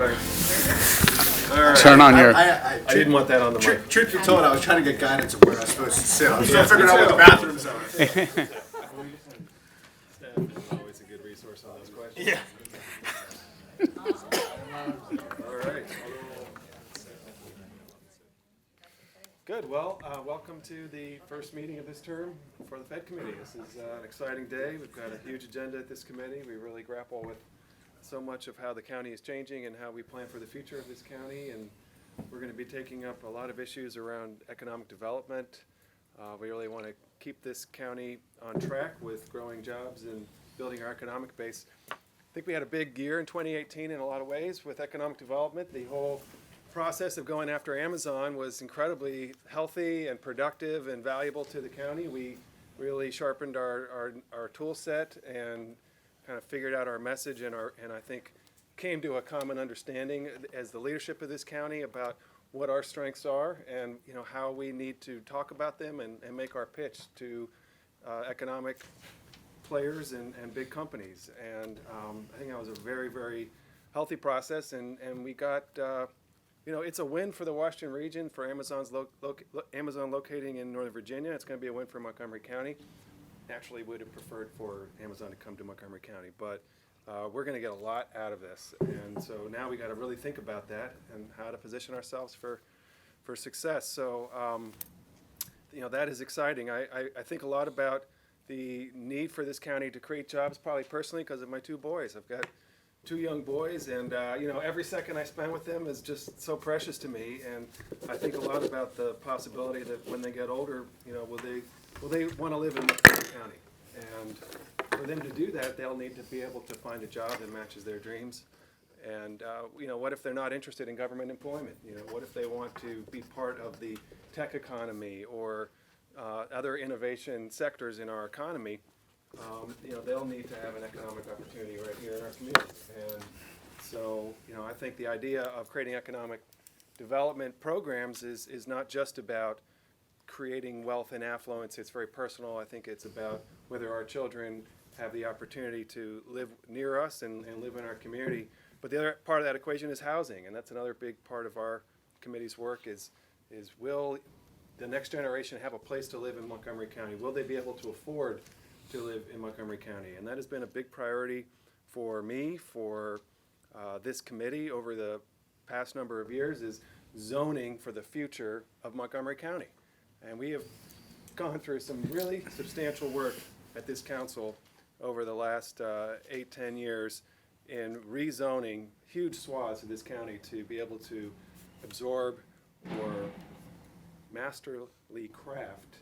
All right. Turn on your. I didn't want that on the mic. Truth be told, I was trying to get guidance of where I was supposed to sit. I was trying to figure out where the bathrooms are. Staff is always a good resource on those questions. Yeah. All right. Good. Well, welcome to the first meeting of this term for the PHED committee. This is an exciting day. We've got a huge agenda at this committee. We really grapple with so much of how the county is changing and how we plan for the future of this county. And we're going to be taking up a lot of issues around economic development. We really want to keep this county on track with growing jobs and building our economic base. I think we had a big year in 2018 in a lot of ways with economic development. The whole process of going after Amazon was incredibly healthy and productive and valuable to the county. We really sharpened our tool set and kind of figured out our message and I think came to a common understanding as the leadership of this county about what our strengths are and how we need to talk about them and make our pitch to economic players and big companies. And I think that was a very, very healthy process and we got it's a win for the Washington region for Amazon locating in Northern Virginia. It's going to be a win for Montgomery County. Naturally, would have preferred for Amazon to come to Montgomery County, but we're going to get a lot out of this. And so now we got to really think about that and how to position ourselves for success. So, that is exciting. I think a lot about the need for this county to create jobs, probably personally because of my two boys. I've got two young boys, and every second I spend with them is just so precious to me. And I think a lot about the possibility that when they get older, will they want to live in Montgomery County? And for them to do that, they'll need to be able to find a job that matches their dreams. And what if they're not interested in government employment? What if they want to be part of the tech economy or other innovation sectors in our economy? They'll need to have an economic opportunity right here in our community. And so, I think the idea of creating economic development programs is not just about creating wealth and affluence. It's very personal. I think it's about whether our children have the opportunity to live near us and live in our community. But the other part of that equation is housing, and that's another big part of our committee's work is will the next generation have a place to live in Montgomery County? Will they be able to afford to live in Montgomery County? And that has been a big priority for me, for this committee over the past number of years, is zoning for the future of Montgomery County. And we have gone through some really substantial work at this council over the last 8-10 years in rezoning huge swaths of this county to be able to absorb or masterly craft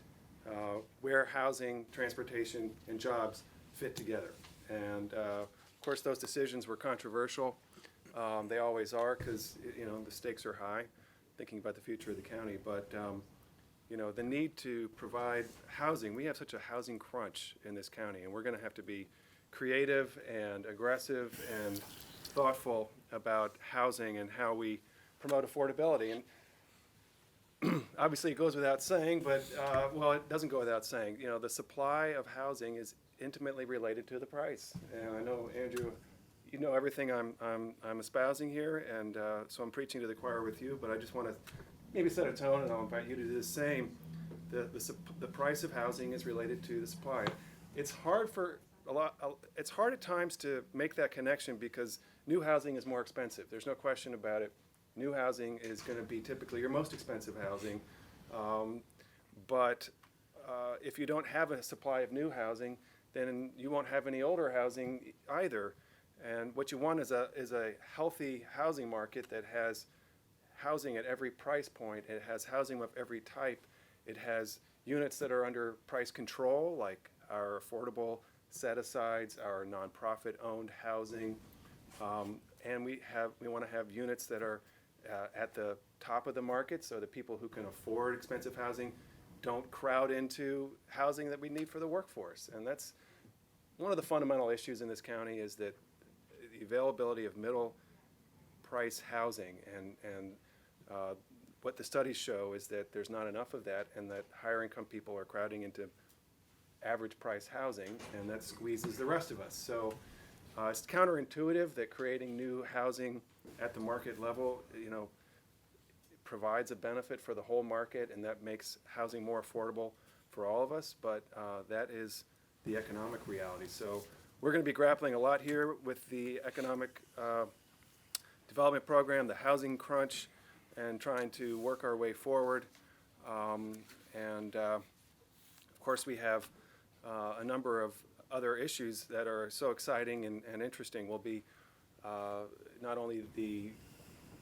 where housing, transportation, and jobs fit together. And of course, those decisions were controversial. They always are because the stakes are high, thinking about the future of the county. But the need to provide housing, we have such a housing crunch in this county, and we're going to have to be creative and aggressive and thoughtful about housing and how we promote affordability. And obviously it goes without saying, but it doesn't go without saying. The supply of housing is intimately related to the price. And I know, Andrew, you know everything I'm espousing here, and so I'm preaching to the choir with you. But I just want to maybe set a tone, and I'll invite you to do the same. The price of housing is related to the supply. It's hard it's hard at times to make that connection because new housing is more expensive. There's no question about it. New housing is going to be typically your most expensive housing, but if you don't have a supply of new housing, then you won't have any older housing either. And what you want is a healthy housing market that has housing at every price point. It has housing of every type. It has units that are under price control, like our affordable set-asides, our nonprofit-owned housing, and we want to have units that are at the top of the market, so that people who can afford expensive housing don't crowd into housing that we need for the workforce. And that's one of the fundamental issues in this county, is that the availability of middle price housing, and what the studies show is that there's not enough of that, and that higher income people are crowding into average price housing, and that squeezes the rest of us. So It's counterintuitive that creating new housing at the market level, provides a benefit for the whole market, and that makes housing more affordable for all of us, but that is the economic reality. So we're going to be grappling a lot here with the economic development program, the housing crunch, and trying to work our way forward. Of course, we have a number of other issues that are so exciting and interesting. Will be not only the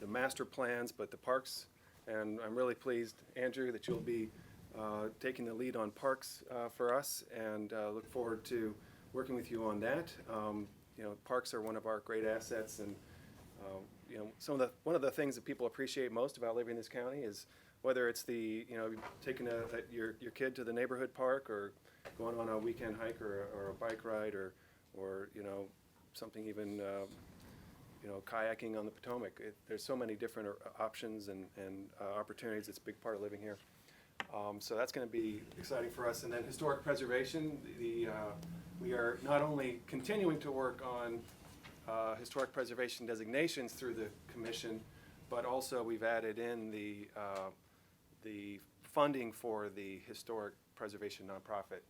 master plans, but the parks. And I'm really pleased, Andrew, that you'll be taking the lead on parks for us, and look forward to working with you on that. Parks are one of our great assets, and one of the things that people appreciate most about living in this county is whether it's taking your kid to the neighborhood park, or going on a weekend hike or a bike ride, or something even kayaking on the Potomac. There's so many different options and opportunities. It's a big part of living here. So that's going to be exciting for us. And then historic preservation, we are not only continuing to work on historic preservation designations through the commission, but also we've added in the funding for the historic preservation nonprofit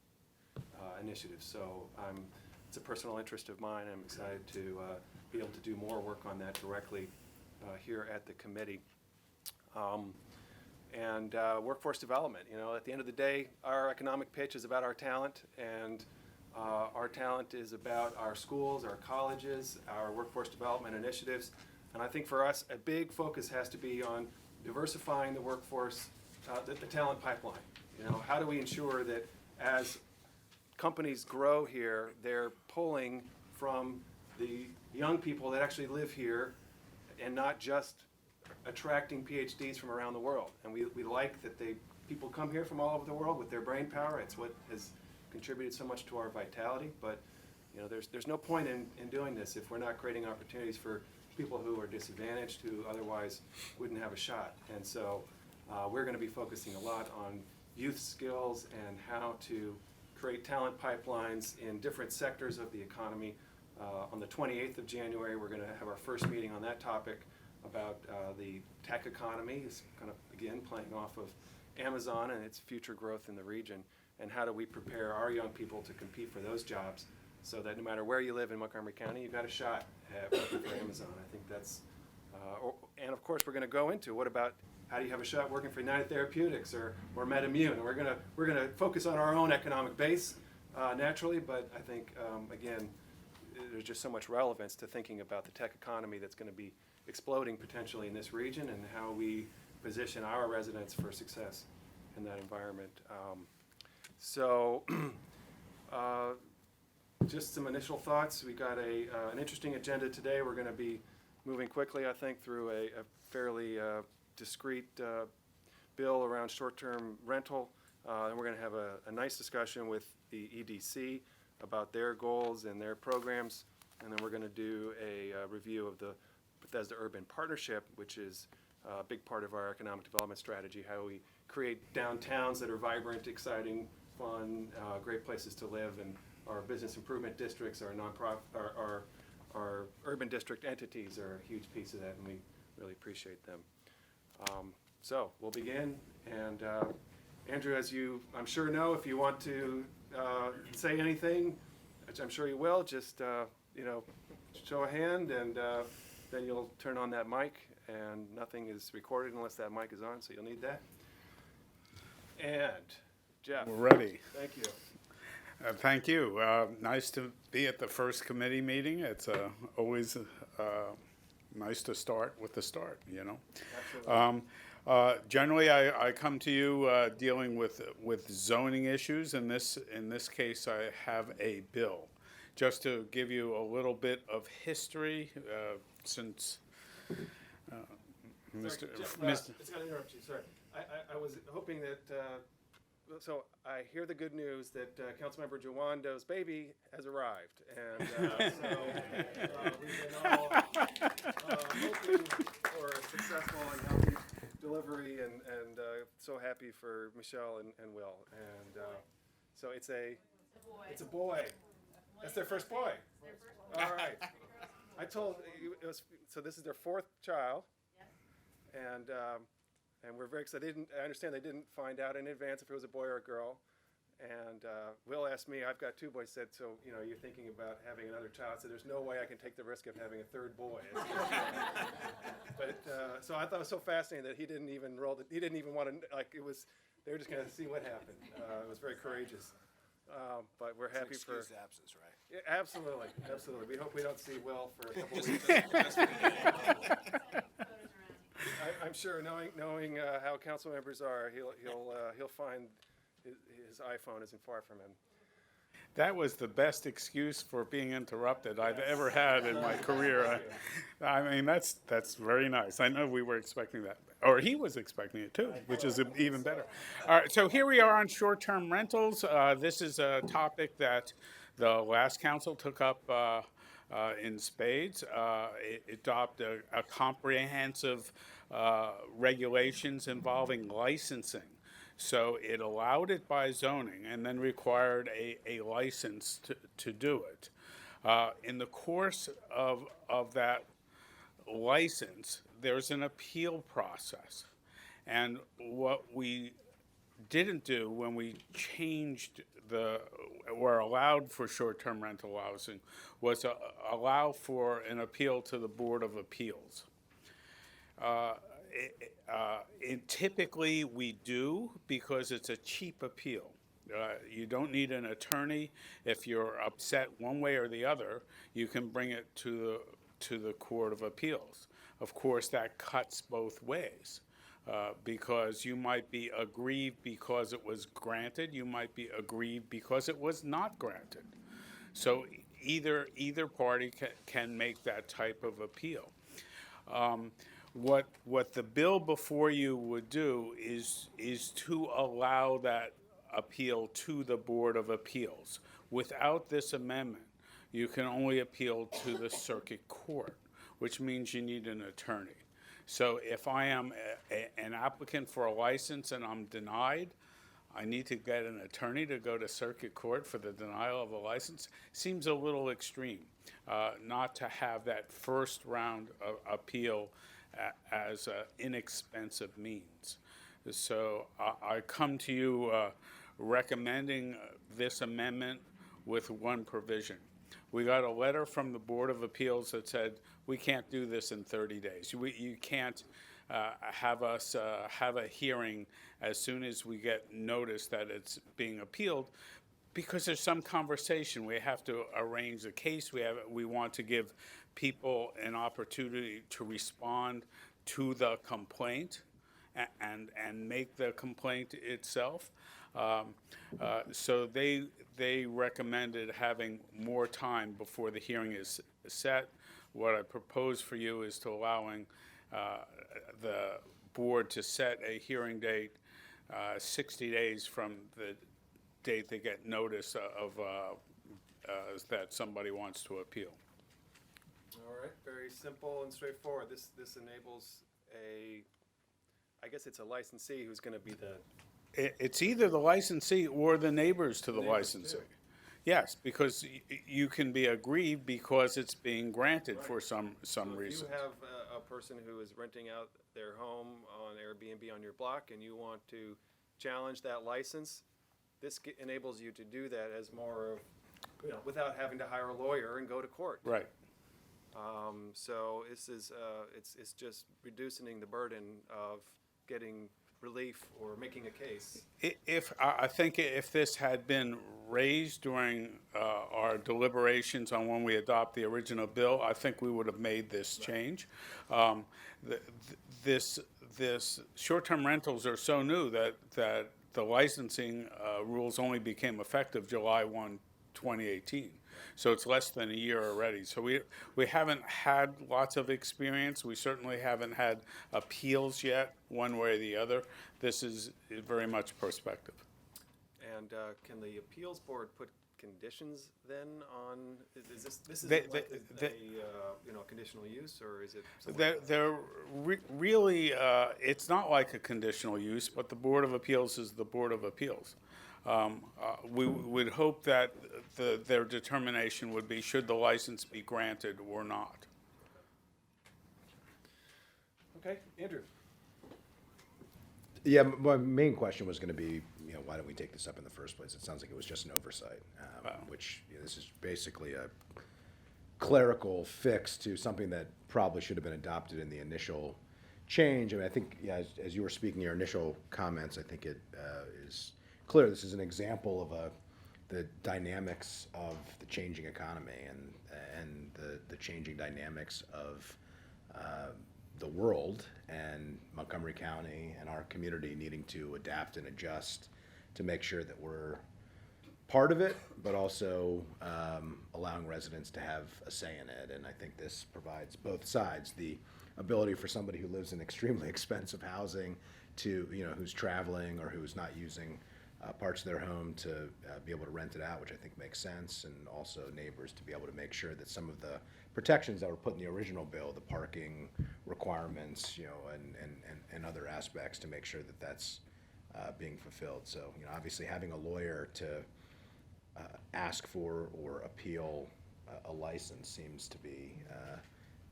initiative. So it's a personal interest of mine. I'm excited to be able to do more work on that directly here at the committee. And workforce development. At the end of the day, our economic pitch is about our talent, and our talent is about our schools, our colleges, our workforce development initiatives. And I think for us, a big focus has to be on diversifying the workforce, the talent pipeline. How do we ensure that as companies grow here, they're pulling from the young people that actually live here, and not just attracting PhDs from around the world. And we like that people come here from all over the world with their brain power. It's what has contributed so much to our vitality. But there's no point in doing this if we're not creating opportunities for people who are disadvantaged, who otherwise wouldn't have a shot. And so we're going to be focusing a lot on youth skills and how to create talent pipelines in different sectors of the economy. On the 28th of January, we're going to have our first meeting on that topic about the tech economy. It's kind of, again, playing off of Amazon and its future growth in the region, and how do we prepare our young people to compete for those jobs, so that no matter where you live in Montgomery County, you've got a shot at working for Amazon. I think that's, and of course we're going to go into what about how do you have a shot working for United Therapeutics or MedImmune. And we're going to focus on our own economic base naturally, but I think again, there's just so much relevance to thinking about the tech economy that's going to be exploding potentially in this region, and how we position our residents for success in that environment. Just some initial thoughts. We got an interesting agenda today. We're going to be moving quickly, I think, through a fairly discrete bill around short-term rental. And we're going to have a nice discussion with the EDC about their goals and their programs. And then we're going to do a review of the Bethesda Urban Partnership, which is a big part of our economic development strategy, how we create downtowns that are vibrant, exciting, fun, great places to live, and our business improvement districts, our nonprofit, our urban district entities are a huge piece of that, and we really appreciate them. So we'll begin, and Andrew, as you I'm sure know, if you want to say anything, which I'm sure you will, just show a hand, and then you'll turn on that mic, and nothing is recorded unless that mic is on, so you'll need that. And Jeff. We're ready. Thank you. Thank you. Nice to be at the first committee meeting. It's always nice to start with the start, Absolutely. Generally, I come to you dealing with zoning issues. In this case, I have a bill. Just to give you a little bit of history, since Sorry, Jeff, it's got to interrupt you. Sorry, I was hoping that. So I hear the good news that Councilmember Jawando's baby has arrived, and so we've been all hoping for a successful and healthy delivery, and so happy for Michelle and Will, and so it's a boy. That's their first boy. All right. I told it was, so this is their fourth child, and we're very excited. I understand they didn't find out in advance if it was a boy or a girl. And Will asked me, I've got two boys, said, so, you're thinking about having another child. So there's no way I can take the risk of having a third boy. But, so I thought it was so fascinating that he didn't even want to, they were just going to see what happened. It was very courageous. But we're happy for. Excused absence, right? Yeah, absolutely. We hope we don't see Will for a couple weeks. I'm sure, knowing how council members are, he'll find his iPhone isn't far from him. That was the best excuse for being interrupted I've ever had in my career. I mean, that's very nice. I know we were expecting that, or he was expecting it too, which is even better. All right, so here we are on short-term rentals. This is a topic that the last council took up in spades. It adopted a comprehensive regulations involving licensing. So it allowed it by zoning and then required a license to do it. In the course of that license, there's an appeal process. And what we didn't do when we changed or allowed for short-term rental housing was allow for an appeal to the Board of Appeals. Typically we do because it's a cheap appeal. You don't need an attorney. If you're upset one way or the other, you can bring it to the Court of Appeals. Of course, that cuts both ways because you might be aggrieved because it was granted. You might be aggrieved because it was not granted. So either party can make that type of appeal. What the bill before you would do is to allow that appeal to the Board of Appeals. Without this amendment, you can only appeal to the circuit court, which means you need an attorney. So if I am an applicant for a license and I'm denied, I need to get an attorney to go to circuit court for the denial of a license. Seems a little extreme not to have that first round of appeal as an inexpensive means. So I come to you recommending this amendment with one provision. We got a letter from the Board of Appeals that said, we can't do this in 30 days. You can't have us have a hearing as soon as we get notice that it's being appealed, because there's some conversation. We have to arrange the case. We want to give people an opportunity to respond to the complaint and make the complaint itself. So they recommended having more time before the hearing is set. What I propose for you is to allowing the board to set a hearing date 60 days from the date they get notice of that somebody wants to appeal. All right, very simple and straightforward. This enables I guess it's a licensee who's going to be the. It's either the licensee or the neighbors to the licensee. Too. Yes, because you can be aggrieved because it's being granted for some reason. If you have a person who is renting out their home on Airbnb on your block and you want to challenge that license, this enables you to do that as more of, without having to hire a lawyer and go to court. Right. So this is it's just reducing the burden of getting relief or making a case. I think if this had been raised during our deliberations on when we adopt the original bill, I think we would have made this change. This short-term rentals are so new that the licensing rules only became effective July 1, 2018. So it's less than a year already. So we haven't had lots of experience. We certainly haven't had appeals yet, one way or the other. This is very much prospective. And can the appeals board put conditions then on? Is this is They- a conditional use, or is it? They're really it's not like a conditional use, but the Board of Appeals is the Board of Appeals. We would hope that their determination would be should the license be granted or not. Okay, Andrew. Yeah, my main question was going to be, why don't we take this up in the first place? It sounds like it was just an oversight, which this is basically a clerical fix to something that probably should have been adopted in the initial change. I mean, I think, as you were speaking, your initial comments, I think it is clear this is an example of the dynamics of the changing economy and the changing dynamics of the world and Montgomery County and our community needing to adapt and adjust to make sure that we're part of it, but also allowing residents to have a say in it. And I think this provides both sides, the ability for somebody who lives in extremely expensive housing to, who's traveling or who's not using parts of their home to be able to rent it out, which I think makes sense, and also neighbors to be able to make sure that some of the protections that were put in the original bill, the parking requirements, and other aspects to make sure that that's being fulfilled. So, obviously having a lawyer to ask for or appeal a license seems to be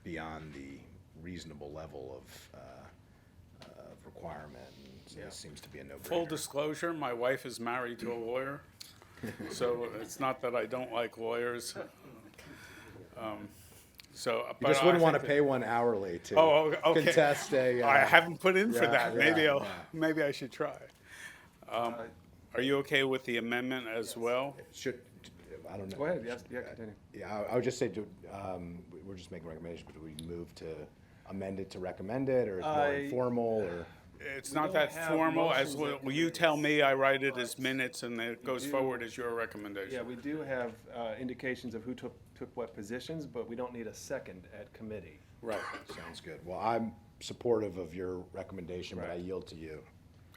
beyond the reasonable level of requirement. So Yeah. It seems to be a no-brainer. Full disclosure, my wife is married to a lawyer, so it's not that I don't like lawyers. You just wouldn't want to pay one hourly to okay. contest a. I haven't put in for yeah, that. yeah. Maybe I should try. Are you okay with the amendment as well? Should, I don't know. Go ahead, yes, yeah, continue. Yeah, I would just say, we're just making recommendations, but do we move to amend it to recommend it, or is it more informal, or? It's We not don't that have formal motions as that well. can You be- tell me, I write it as minutes, and it goes do- forward as your Yeah, recommendation. we do have indications of who took what positions, but we don't need a second at committee. Right, Sounds good. Well, I'm supportive of your recommendation, but I yield to you.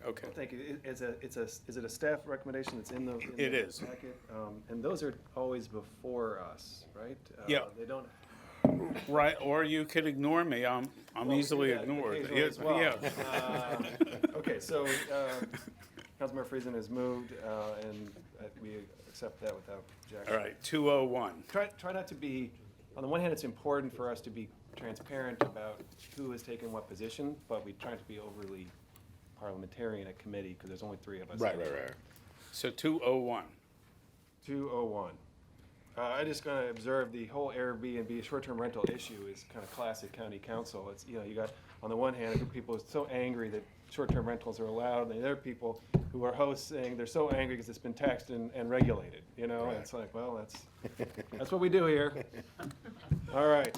okay. Well, thank you. Is it a staff recommendation that's in the It is. packet? And those are always before us, right? Yeah. They don't. Right, or you could ignore me. I'm Well, we easily do that ignored. occasionally as well. Yeah. Okay, so Councilmember Friesen has moved, and we accept that without objection. All right, 201. Try not to be, on the one hand, it's important for us to be transparent about who has taken what position, but we try to be overly parliamentarian at committee, because there's only three of us. Right. So 201. 201. I just gonna observe the whole Airbnb short-term rental issue is kind of classic county council. It's, you got, on the one hand, a group of people are so angry that short-term rentals are allowed, and the other people who are hosts saying they're so angry because it's been taxed and regulated, and it's like, well, that's what we do here. All right.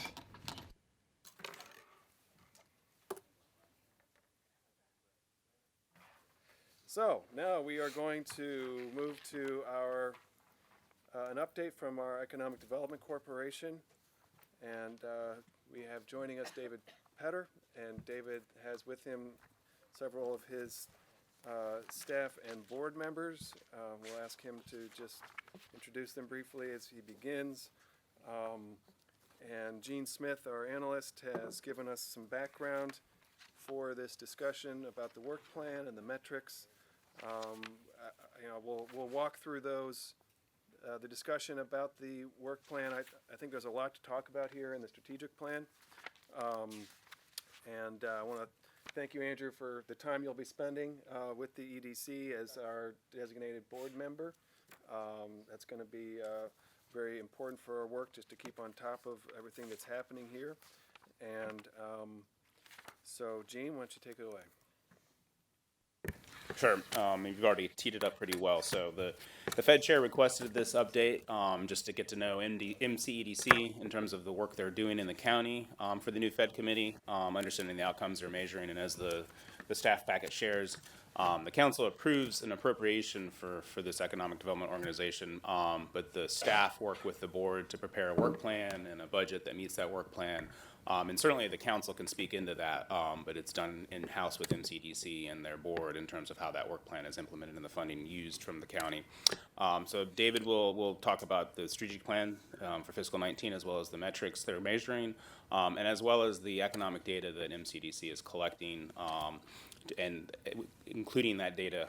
So now we are going to move to our an update from our Economic Development Corporation, and we have joining us David Petter, and David has with him several of his staff and board members. We'll ask him to just introduce them briefly as he begins. And Gene Smith, our analyst, has given us some background for this discussion about the work plan and the metrics. We'll walk through those. The discussion about the work plan, I think there's a lot to talk about here in the strategic plan. And I want to thank you, Andrew, for the time you'll be spending with the EDC as our designated board member. That's going to be very important for our work, just to keep on top of everything that's happening here. And so, Gene, why don't you take it away? Sure. You've already teed it up pretty well. So the Fed chair requested this update just to get to know MCEDC in terms of the work they're doing in the county for the new Fed committee, understanding the outcomes they're measuring, and as the staff packet shares, the council approves an appropriation for this economic development organization, but the staff work with the board to prepare a work plan and a budget that meets that work plan. And certainly the council can speak into that, but it's done in-house with MCDC and their board in terms of how that work plan is implemented and the funding used from the county. So David will talk about the strategic plan for fiscal 19, as well as the metrics they're measuring, and as well as the economic data that MCDC is collecting, and including that data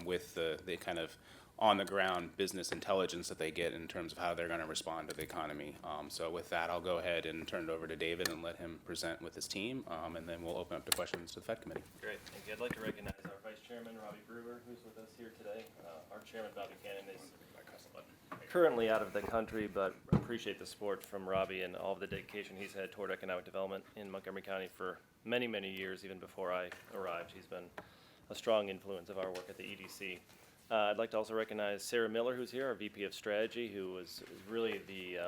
with the kind of on-the-ground business intelligence that they get in terms of how they're going to respond to the economy. So with that, I'll go ahead and turn it over to David and let him present with his team, and then we'll open up to questions to the Fed Committee. Great, thank you. I'd like to recognize our Vice Chairman, Robbie Brewer, who's with us here today. Our Chairman, Bobby Cannon, is currently out of the country, but appreciate the support from Robbie and all of the dedication he's had toward economic development in Montgomery County for many, many years, even before I arrived. He's been a strong influence of our work at the EDC. I'd like to also recognize Sarah Miller, who's here, our VP of Strategy, who is really the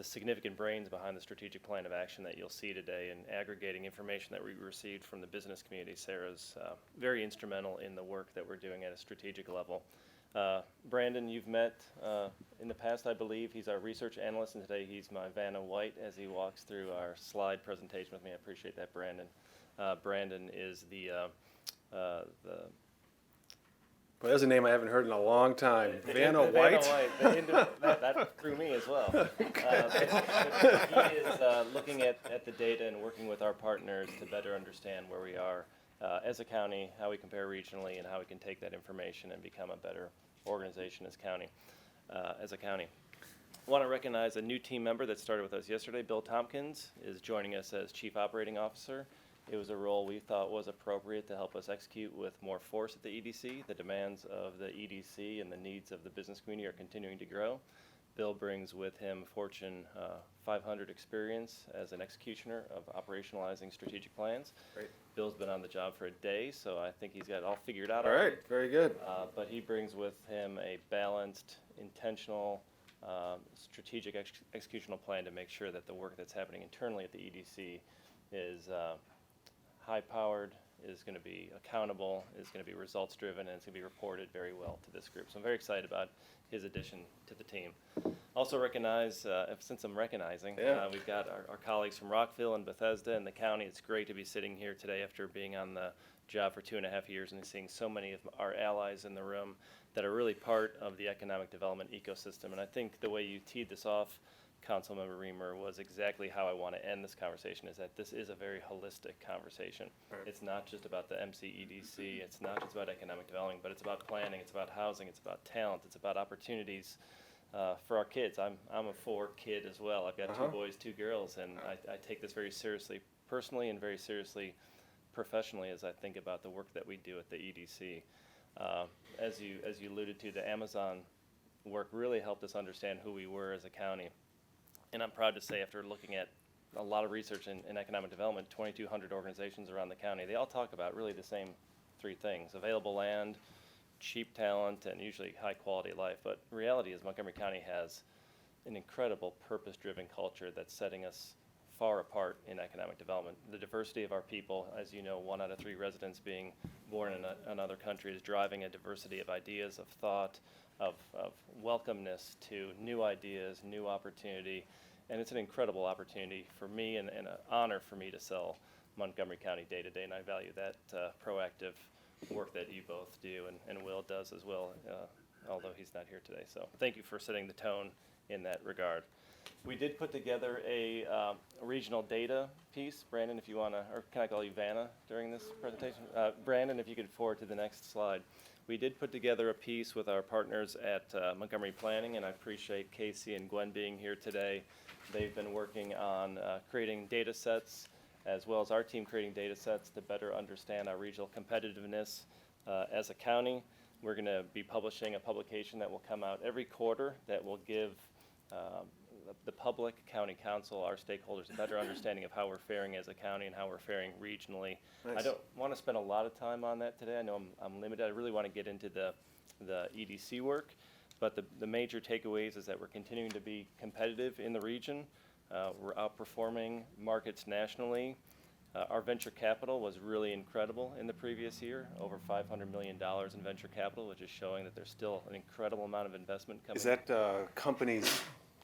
significant brains behind the strategic plan of action that you'll see today and aggregating information that we received from the business community. Sarah's very instrumental in the work that we're doing at a strategic level. Brandon, you've met in the past, I believe. He's our research analyst, and today he's my Vanna White as he walks through our slide presentation with me. I appreciate that, Brandon. Brandon is Well, there's a name I haven't heard in a long time. Vanna White? That threw me as well. But he is looking at the data and working with our partners to better understand where we are as a county, how we compare regionally, and how we can take that information and become a better organization as a county. I want to recognize a new team member that started with us yesterday. Bill Tompkins is joining us as Chief Operating Officer. It was a role we thought was appropriate to help us execute with more force at the EDC. The demands of the EDC and the needs of the business community are continuing to grow. Bill brings with him Fortune 500 experience as an executioner of operationalizing strategic plans. Great. Bill's been on the job for a day, so I think he's got it all figured out. All right, very good. But he brings with him a balanced, intentional, strategic executional plan to make sure that the work that's happening internally at the EDC is high-powered, is going to be accountable, is going to be results-driven, and it's going to be reported very well to this group. So I'm very excited about his addition to the team. Also recognize, since I'm recognizing, we've got our colleagues from Rockville and Bethesda and the county. It's great to be sitting here today after being on the job for 2.5 years and seeing so many of our allies in the room that are really part of the economic development ecosystem. And I think the way you teed this off, Councilmember Reamer, was exactly how I want to end this conversation, is that this is a very holistic conversation. Right. It's not just about the MCEDC, it's not just about economic development, but it's about planning, it's about housing, it's about talent, it's about opportunities for our kids. I'm a 4 kid as well. I've got 2 boys, 2 girls, and I take this very seriously personally and very seriously professionally as I think about the work that we do at the EDC. As you alluded to, the Amazon work really helped us understand who we were as a county. And I'm proud to say, after looking at a lot of research in economic development, 2,200 organizations around the county, they all talk about really the same 3 things: available land, cheap talent, and usually high quality of life. But the reality is Montgomery County has an incredible purpose-driven culture that's setting us far apart in economic development. The diversity of our people, as you know, 1 out of 3 residents being born in another country, is driving a diversity of ideas, of thought, of welcomeness to new ideas, new opportunity. And it's an incredible opportunity for me and an honor for me to sell Montgomery County day to day. And I value that proactive work that you both do, and Will does as well, although he's not here today. So thank you for setting the tone in that regard. We did put together a regional data piece. Brandon, if you want to, or can I call you Vanna during this presentation? Brandon, if you could forward to the next slide. We did put together a piece with our partners at Montgomery Planning, and I appreciate Casey and Gwen being here today. They've been working on creating data sets, as well as our team creating data sets to better understand our regional competitiveness as a county. We're going to be publishing a publication that will come out every quarter that will give the public, county council, our stakeholders a better understanding of how we're faring as a county and how we're faring regionally. Nice. I don't want to spend a lot of time on that today. I know I'm limited. I really want to get into the EDC work, but the major takeaways is that we're continuing to be competitive in the region. We're outperforming markets nationally. Our venture capital was really incredible in the previous year, over $500 million in venture capital, which is showing that there's still an incredible amount of investment coming. Is that companies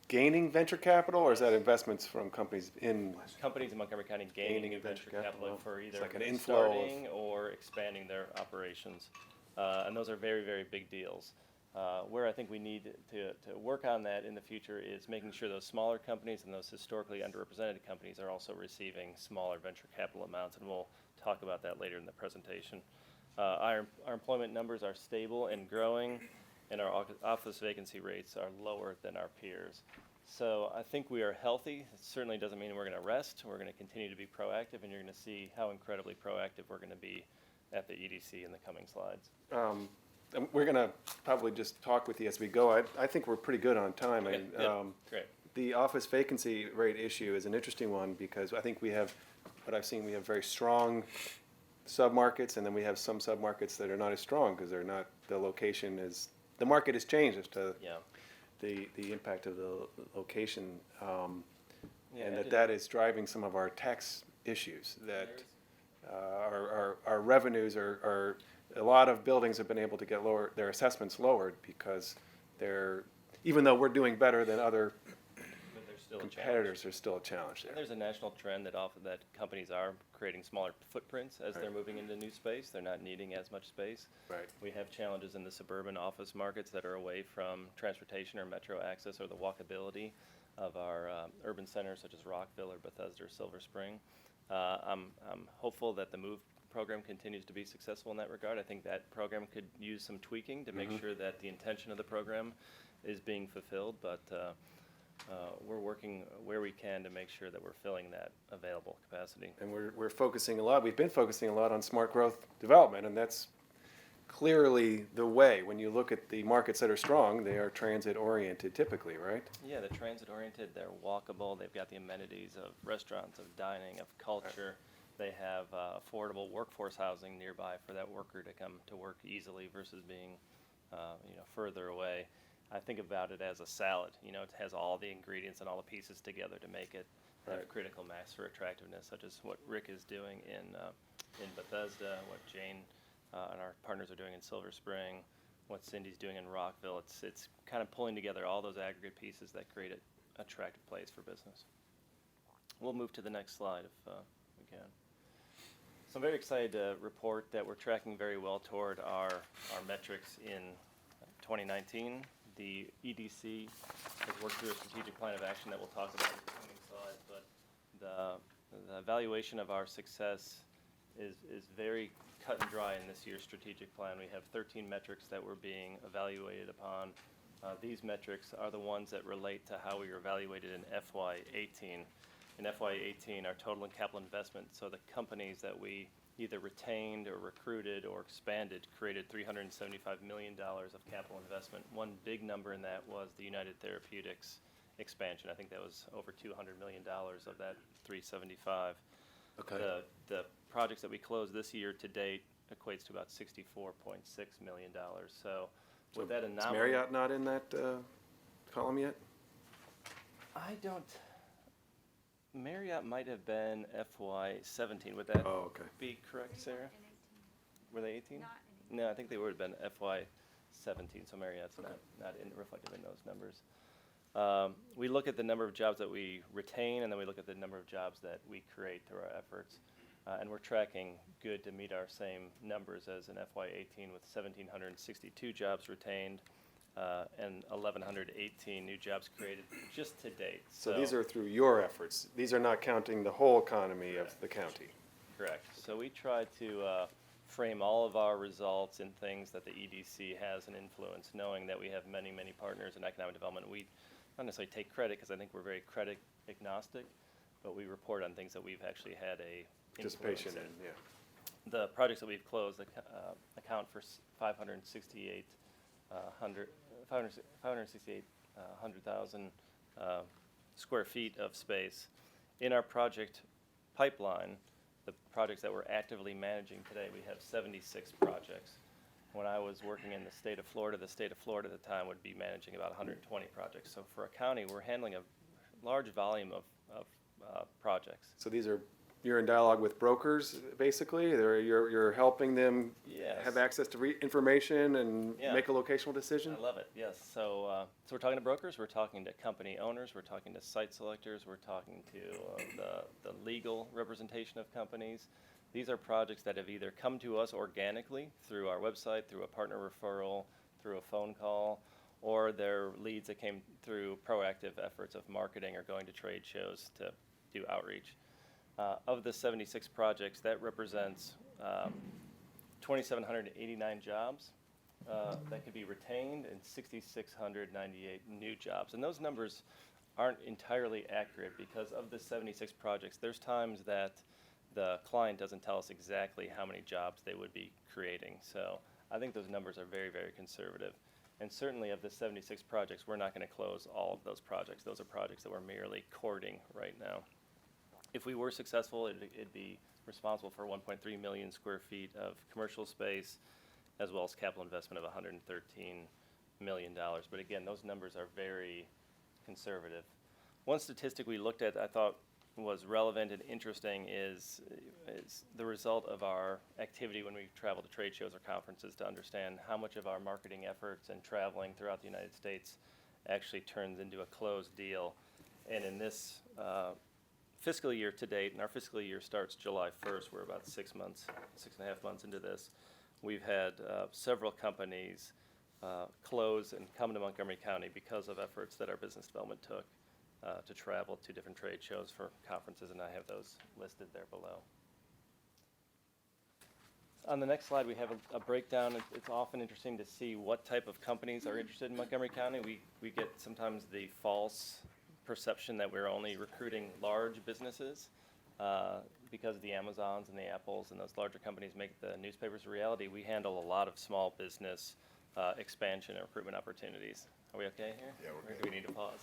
gaining venture capital, or is that investments from companies in? Companies in Montgomery County gaining venture capital for either like an inflow starting or expanding their operations. And those are very, very big deals. Where I think we need to work on that in the future is making sure those smaller companies and those historically underrepresented companies are also receiving smaller venture capital amounts, and we'll talk about that later in the presentation. Our employment numbers are stable and growing, and our office vacancy rates are lower than our peers. So I think we are healthy. It certainly doesn't mean we're going to rest. We're going to continue to be proactive, and you're going to see how incredibly proactive we're going to be at the EDC in the coming slides. And we're going to probably just talk with you as we go. I think we're pretty good on time. Okay, And, yeah, great. the office vacancy rate issue is an interesting one because I think we have, what I've seen, we have very strong submarkets, and then we have some submarkets that are not as strong because they're not, the location is, the market has changed as to Yeah. the impact of the location, Yeah, and I that is driving some of our tax issues, that our revenues are, a lot of buildings have been able to get their assessments lowered because they're, even though we're doing better than other But there's still a challenge. competitors, there's still a challenge there. There's a national trend that companies are creating smaller footprints as they're moving into new space. They're not needing as much space. Right. We have challenges in the suburban office markets that are away from transportation or metro access or the walkability of our urban centers such as Rockville or Bethesda or Silver Spring. I'm hopeful that the MOVE program continues to be successful in that regard. I think that program could use some tweaking to make sure that the intention of the program is being fulfilled, but we're working where we can to make sure that we're filling that available capacity. And we're focusing a lot, we've been focusing a lot on smart growth development, and that's clearly the way. When you look at the markets that are strong, they are transit-oriented typically, right? Yeah, they're transit-oriented, they're walkable, they've got the amenities of restaurants, of dining, of culture. They have affordable workforce housing nearby for that worker to come to work easily versus being, further away. I think about it as a salad. You know, it has all the ingredients and all the pieces together to make it have critical mass for attractiveness, such as what Rick is doing in Bethesda, what Jane and our partners are doing in Silver Spring, what Cindy's doing in Rockville. It's kind of pulling together all those aggregate pieces that create an attractive place for business. We'll move to the next slide if we can. So I'm very excited to report that we're tracking very well toward our metrics in 2019. The EDC has worked through a strategic plan of action that we'll talk about in the coming slides, but the evaluation of our success is very cut and dry in this year's strategic plan. We have 13 metrics that we're being evaluated upon. These metrics are the ones that relate to how we were evaluated in FY18. In FY18, our total and capital investment, so the companies that we either retained or recruited or expanded created $375 million of capital investment. One big number in that was the United Therapeutics expansion. I think that was over $200 million of that 375. Okay. The projects that we closed this year to date equates to about $64.6 million. So with that Is anomaly, Marriott not in that column yet? Marriott might have been FY17. Would that Oh, okay. be correct, Sarah? Were they 18? Not No, I think they would have been FY17, so Marriott's not reflected in those numbers. We look at the number of jobs that we retain, and then we look at the number of jobs that we create through our efforts. And we're tracking good to meet our same numbers as in FY18 with 1,762 jobs retained and 1,118 new jobs created just to date. So these are through your efforts. These are not counting the whole economy of the county. Correct. So we try to frame all of our results in things that the EDC has an influence, knowing that we have many, many partners in economic development. We not necessarily take credit because I think we're very credit agnostic, but we report on things that we've actually had a Participation influence in, yeah. The projects that we've closed account for 568,000 square feet of space. In our project pipeline, the projects that we're actively managing today, we have 76 projects. When I was working in the state of Florida at the time would be managing about 120 projects. So for a county, we're handling a large volume of projects. So you're in dialogue with brokers, basically? You're helping them Yes. have access to information and Yeah. make a locational decision? I love it, yes. So we're talking to brokers, we're talking to company owners, we're talking to site selectors, we're talking to the legal representation of companies. These are projects that have either come to us organically through our website, through a partner referral, through a phone call, or they're leads that came through proactive efforts of marketing or going to trade shows to do outreach. Of the 76 projects, that represents 2,789 jobs that could be retained and 6,698 new jobs. And those numbers aren't entirely accurate because of the 76 projects, there's times that the client doesn't tell us exactly how many jobs they would be creating. So I think those numbers are very, very conservative. And certainly of the 76 projects, we're not going to close all of those projects. Those are projects that we're merely courting right now. If we were successful, it'd be responsible for 1.3 million square feet of commercial space, as well as capital investment of $113 million. But again, those numbers are very conservative. One statistic we looked at I thought was relevant and interesting is the result of our activity when we travel to trade shows or conferences to understand how much of our marketing efforts and traveling throughout the United States actually turns into a closed deal. And in this fiscal year to date, and our fiscal year starts July 1st, we're about 6 months, 6.5 months into this, we've had several companies close and come to Montgomery County because of efforts that our business development took to travel to different trade shows for conferences, and I have those listed there below. On the next slide, we have a breakdown. It's often interesting to see what type of companies are interested in Montgomery County. We get sometimes the false perception that we're only recruiting large businesses because the Amazons and the Apples and those larger companies make the newspapers a reality. We handle a lot of small business expansion and recruitment opportunities. Are we okay here? Yeah, we're good. Do we need to pause?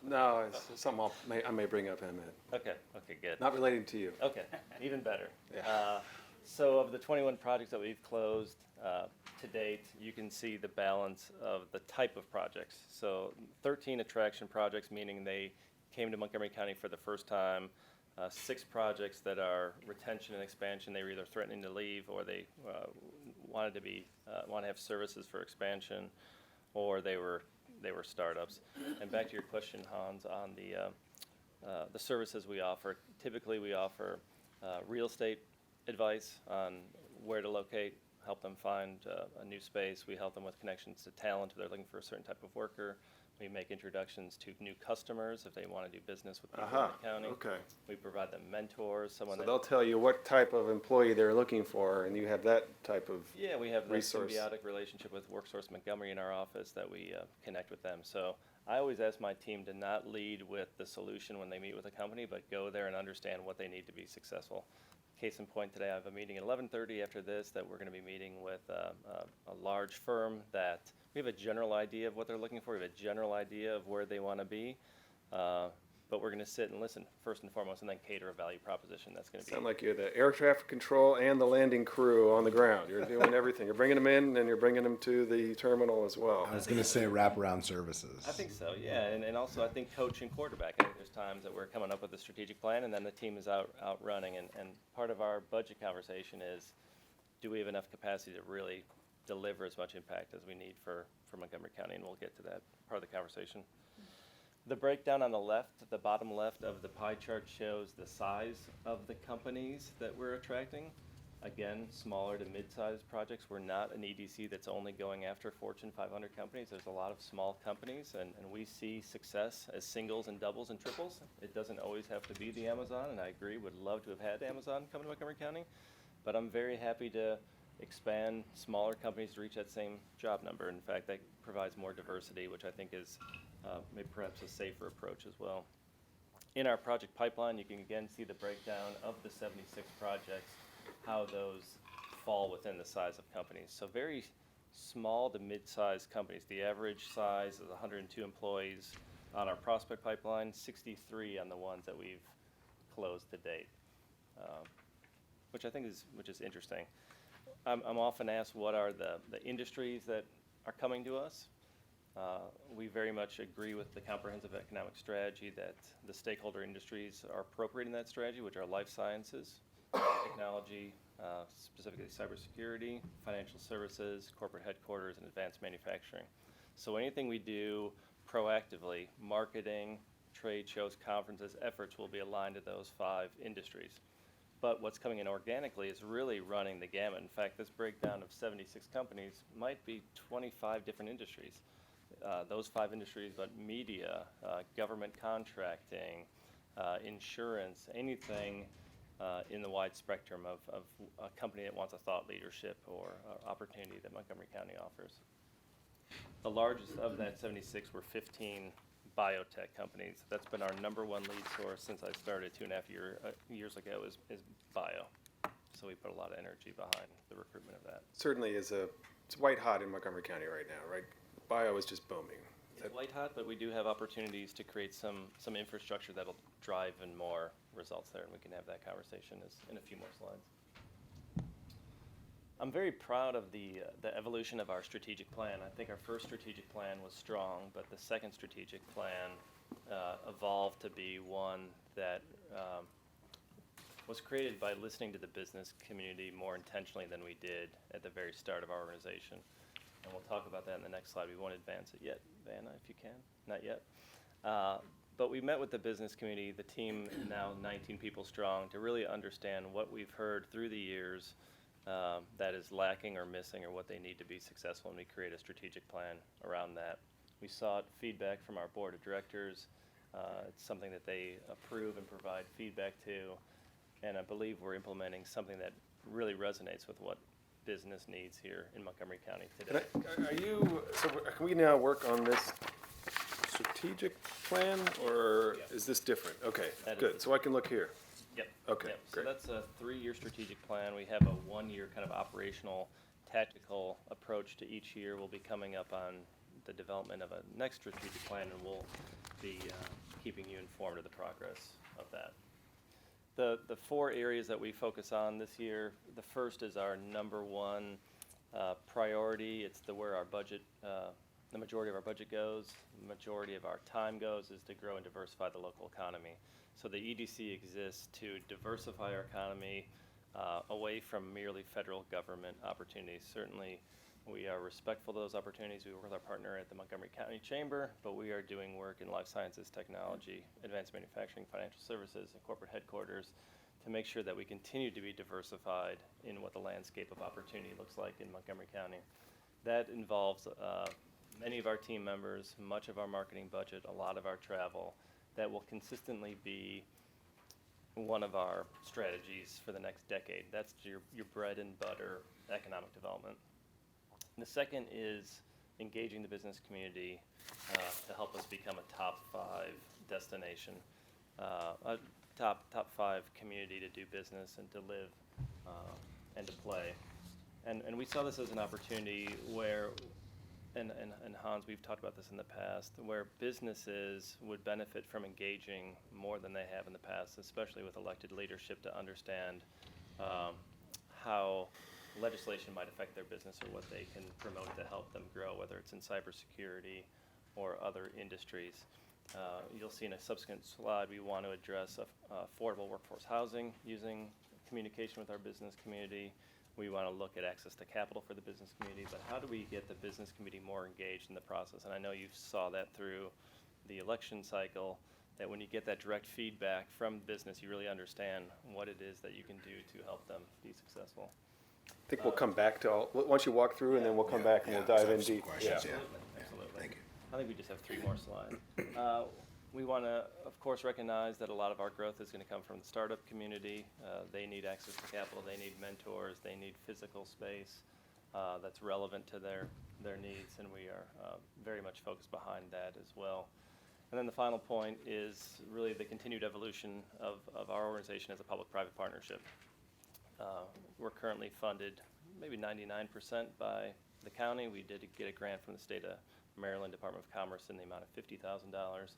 No, it's something I may bring up in a minute. Okay, good. Not relating to you. Okay, even better. Yeah. So of the 21 projects that we've closed to date, you can see the balance of the type of projects. So 13 attraction projects, meaning they came to Montgomery County for the first time. 6 projects that are retention and expansion. They were either threatening to leave, or they want to have services for expansion, or they were startups. And back to your question, Hans, on the services we offer. Typically, we offer real estate advice on where to locate, help them find a new space. We help them with connections to talent if they're looking for a certain type of worker. We make introductions to new customers if they want to do business with people in the county. Okay. We provide them mentors, So they'll tell you what type of employee they're looking for, and you have that type of Yeah, we have that resource. symbiotic relationship with Worksource Montgomery in our office that we connect with them. So I always ask my team to not lead with the solution when they meet with a company, but go there and understand what they need to be successful. Case in point, today I have a meeting at 11:30 after this that we're going to be meeting with a large firm that we have a general idea of what they're looking for. We have a general idea of where they want to be, but we're going to sit and listen first and foremost, and then cater a value proposition that's going to be. Sound like you're the air traffic control and the landing crew on the ground. You're doing everything. You're bringing them in, and you're bringing them to the terminal as well. I was going to say wraparound services. I think so, yeah, and also I think coach and quarterback. I think there's times that we're coming up with a strategic plan, and then the team is out running, and part of our budget conversation is, do we have enough capacity to really deliver as much impact as we need for Montgomery County, and we'll get to that part of the conversation. The breakdown on the left, the bottom left of the pie chart shows the size of the companies that we're attracting. Again, smaller to mid-sized projects. We're not an EDC that's only going after Fortune 500 companies. There's a lot of small companies, and we see success as singles and doubles and triples. It doesn't always have to be the Amazon, and I agree, would love to have had Amazon come to Montgomery County, but I'm very happy to expand smaller companies to reach that same job number. In fact, that provides more diversity, which I think is maybe perhaps a safer approach as well. In our project pipeline, you can again see the breakdown of the 76 projects, how those fall within the size of companies. So very small to mid-sized companies. The average size is 102 employees on our prospect pipeline, 63 on the ones that we've closed to date, which I think is interesting. I'm often asked what are the industries that are coming to us. We very much agree with the comprehensive economic strategy that the stakeholder industries are appropriate in that strategy, which are life sciences, technology, specifically cybersecurity, financial services, corporate headquarters, and advanced manufacturing. So anything we do proactively, marketing, trade shows, conferences, efforts will be aligned to those 5 industries. But what's coming in organically is really running the gamut. In fact, this breakdown of 76 companies might be 25 different industries. Those 5 industries, but media, government contracting, insurance, anything in the wide spectrum of a company that wants a thought leadership or opportunity that Montgomery County offers. The largest of that 76 were 15 biotech companies. That's been our number one lead source since I started 2.5 years ago is bio. So we put a lot of energy behind the recruitment of that. Certainly it's white hot in Montgomery County right now, right? Bio is just booming. It's white hot, but we do have opportunities to create some infrastructure that'll drive in more results there, and we can have that conversation in a few more slides. I'm very proud of the evolution of our strategic plan. I think our first strategic plan was strong, but the second strategic plan evolved to be one that was created by listening to the business community more intentionally than we did at the very start of our organization. And we'll talk about that in the next slide. We won't advance it yet, Vanna, if you can. Not yet. But we met with the business community, the team now 19 people strong, to really understand what we've heard through the years that is lacking or missing or what they need to be successful, and we create a strategic plan around that. We sought feedback from our board of directors. It's something that they approve and provide feedback to, and I believe we're implementing something that really resonates with what business needs here in Montgomery County today. Can we now work on this strategic plan, or Yeah. is this different? Okay, That is good. it. So I can look here. Yep. Okay, Yep. great. So that's a 3-year strategic plan. We have a 1-year kind of operational, tactical approach to each year. We'll be coming up on the development of a next strategic plan, and we'll be keeping you informed of the progress of that. The 4 areas that we focus on this year, the first is our number one priority. It's where our budget, the majority of our budget goes, the majority of our time goes, is to grow and diversify the local economy. So the EDC exists to diversify our economy away from merely federal government opportunities. Certainly, we are respectful of those opportunities. We work with our partner at the Montgomery County Chamber, but we are doing work in life sciences, technology, advanced manufacturing, financial services, and corporate headquarters to make sure that we continue to be diversified in what the landscape of opportunity looks like in Montgomery County. That involves many of our team members, much of our marketing budget, a lot of our travel. That will consistently be one of our strategies for the next decade. That's your bread and butter economic development. The second is engaging the business community to help us become a top 5 destination, a top 5 community to do business and to live and to play. And we saw this as an opportunity where, and Hans, we've talked about this in the past, where businesses would benefit from engaging more than they have in the past, especially with elected leadership, to understand how legislation might affect their business or what they can promote to help them grow, whether it's in cybersecurity or other industries. You'll see in a subsequent slide, we want to address affordable workforce housing using communication with our business community. We want to look at access to capital for the business community, but how do we get the business community more engaged in the process? And I know you saw that through the election cycle, that when you get that direct feedback from business, you really understand what it is that you can do to help them be successful. I think we'll come back to once you walk through, and then we'll come back and we'll dive in deep. Questions, yeah. Absolutely. Thank you. I think we just have 3 more slides. We want to, of course, recognize that a lot of our growth is going to come from the startup community. They need access to capital, they need mentors, they need physical space that's relevant to their needs, and we are very much focused behind that as well. And then the final point is really the continued evolution of our organization as a public-private partnership. We're currently funded maybe 99% by the county. We did get a grant from the state of Maryland Department of Commerce in the amount of $50,000,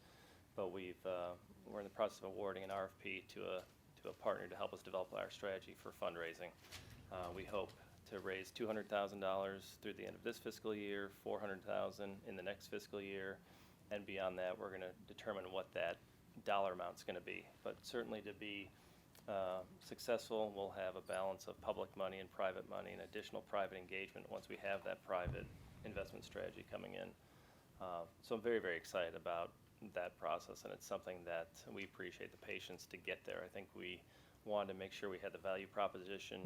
but we're in the process of awarding an RFP to a partner to help us develop our strategy for fundraising. We hope to raise $200,000 through the end of this fiscal year, $400,000 in the next fiscal year, and beyond that, we're going to determine what that dollar amount's going to be. But certainly to be successful, we'll have a balance of public money and private money and additional private engagement once we have that private investment strategy coming in. So I'm very, very excited about that process, and it's something that we appreciate the patience to get there. I think we wanted to make sure we had the value proposition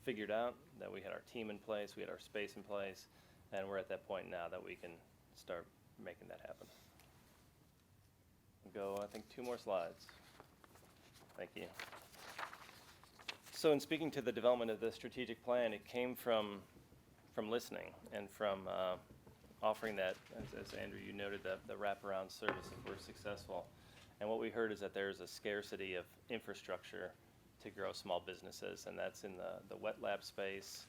figured out, that we had our team in place, we had our space in place, and we're at that point now that we can start making that happen. Go, I think, 2 more slides. Thank you. So in speaking to the development of the strategic plan, it came from listening and from offering that, as Andrew, you noted, the wraparound service if we're successful. And what we heard is that there's a scarcity of infrastructure to grow small businesses, and that's in the wet lab space.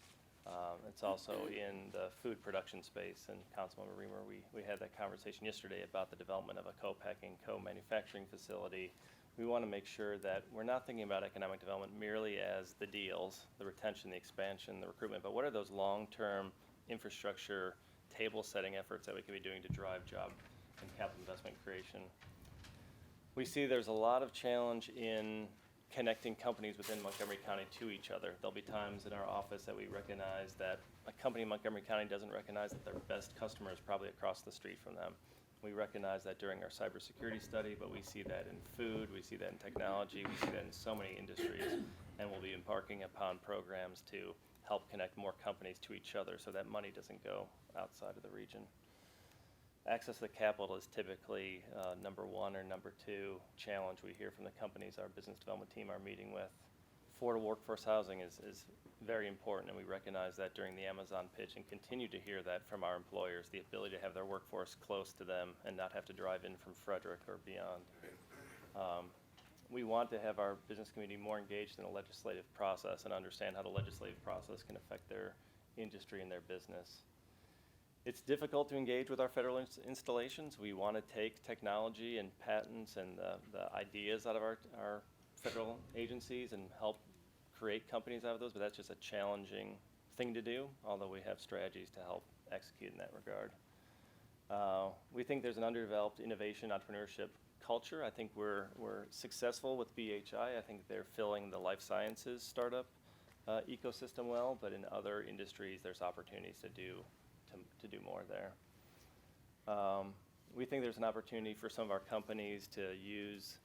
It's also in the food production space. And Councilmember Reamer, we had that conversation yesterday about the development of a co-packing, co-manufacturing facility. We want to make sure that we're not thinking about economic development merely as the deals, the retention, the expansion, the recruitment, but what are those long-term infrastructure table-setting efforts that we can be doing to drive job and capital investment creation. We see there's a lot of challenge in connecting companies within Montgomery County to each other. There'll be times in our office that we recognize that a company in Montgomery County doesn't recognize that their best customer is probably across the street from them. We recognize that during our cybersecurity study, but we see that in food, we see that in technology, we see that in so many industries, and we'll be embarking upon programs to help connect more companies to each other so that money doesn't go outside of the region. Access to capital is typically number one or number two challenge we hear from the companies our business development team are meeting with. Affordable workforce housing is very important, and we recognize that during the Amazon pitch and continue to hear that from our employers, the ability to have their workforce close to them and not have to drive in from Frederick or beyond. We want to have our business community more engaged in the legislative process and understand how the legislative process can affect their industry and their business. It's difficult to engage with our federal installations. We want to take technology and patents and the ideas out of our federal agencies and help create companies out of those, but that's just a challenging thing to do, although we have strategies to help execute in that regard. We think there's an underdeveloped innovation entrepreneurship culture. I think we're successful with BHI. I think they're filling the life sciences startup ecosystem well, but in other industries there's opportunities to do more there. We think there's an opportunity for some of our companies to use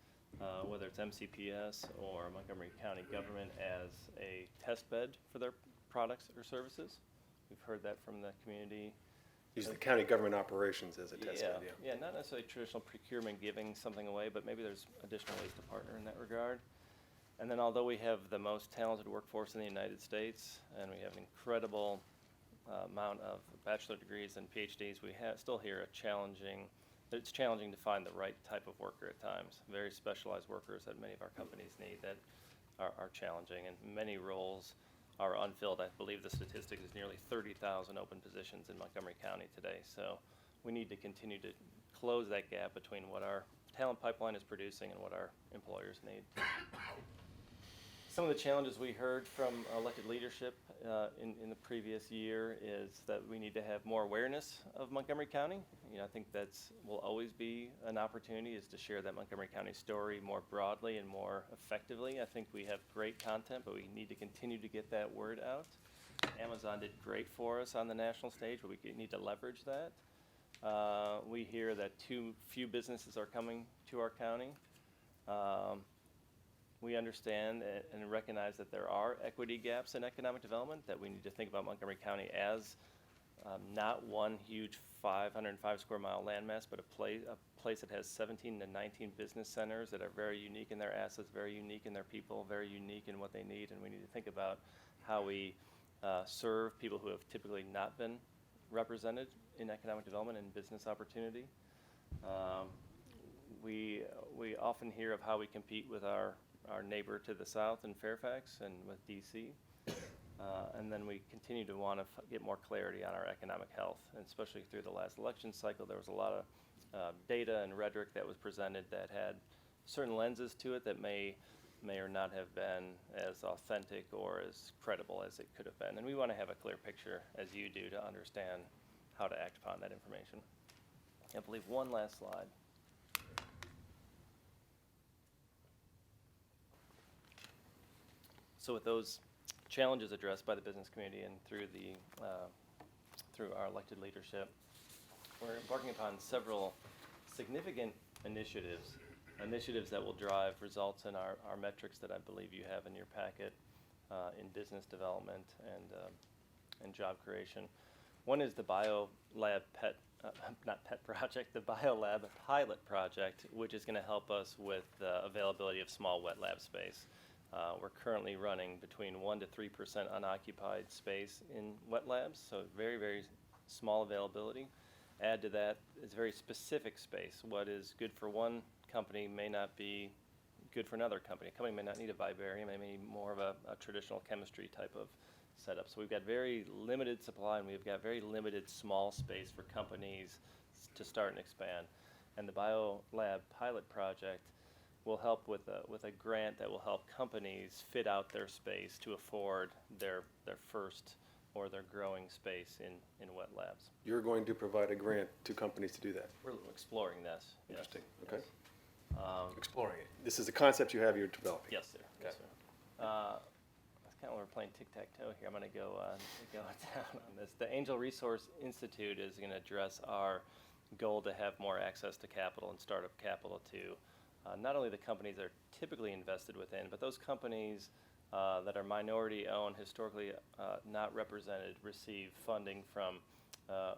whether it's MCPS or Montgomery County government as a test bed for their products or services. We've heard that from the community. Use the county government operations as a test bed, Yeah, not necessarily traditional procurement giving something away, but maybe there's additional ways to partner in that regard. And then although we have the most talented workforce in the United States and we have an incredible amount of bachelor degrees and PhDs, we still hear it's challenging to find the right type of worker at times. Very specialized workers that many of our companies need that are challenging, and many roles are unfilled. I believe the statistic is nearly 30,000 open positions in Montgomery County today. So we need to continue to close that gap between what our talent pipeline is producing and what our employers need. Some of the challenges we heard from elected leadership in the previous year is that we need to have more awareness of Montgomery County. I think will always be an opportunity, is to share that Montgomery County story more broadly and more effectively. I think we have great content, but we need to continue to get that word out. Amazon did great for us on the national stage, but we need to leverage that. We hear that too few businesses are coming to our county. We understand and recognize that there are equity gaps in economic development, that we need to think about Montgomery County as not one huge 505 square mile landmass, but a place that has 17 to 19 business centers that are very unique in their assets, very unique in their people, very unique in what they need. And we need to think about how we serve people who have typically not been represented in economic development and business opportunity. We often hear of how we compete with our neighbor to the south in Fairfax and with DC. And then we continue to want to get more clarity on our economic health, and especially through the last election cycle, there was a lot of data and rhetoric that was presented that had certain lenses to it that may or not have been as authentic or as credible as it could have been. And we want to have a clear picture, as you do, to understand how to act upon that information. I believe one last slide. So with those challenges addressed by the business community and through our elected leadership, we're embarking upon several significant initiatives that will drive results in our metrics that I believe you have in your packet in business development and job creation. One is the BioLab the BioLab pilot project, which is going to help us with the availability of small wet lab space. We're currently running between 1 to 3% unoccupied space in wet labs, so very, very small availability. Add to that is very specific space. What is good for one company may not be good for another company. A company may not need a vivarium, they may need more of a traditional chemistry type of setup. So we've got very limited supply, and we've got very limited small space for companies to start and expand. And the BioLab pilot project will help with a grant that will help companies fit out their space to afford their first or their growing space in wet labs. You're going to provide a grant to companies to do that? We're exploring this. Yes. Interesting, okay. Yes. Exploring it. This is a concept you have, you're developing? Yes, sir. Yes, sir. That's kind of we're playing tic-tac-toe here. I'm going to go down on this. The Angel Resource Institute is going to address our goal to have more access to capital and startup capital to not only the companies that are typically invested within, but those companies that are minority-owned, historically not represented, receive funding from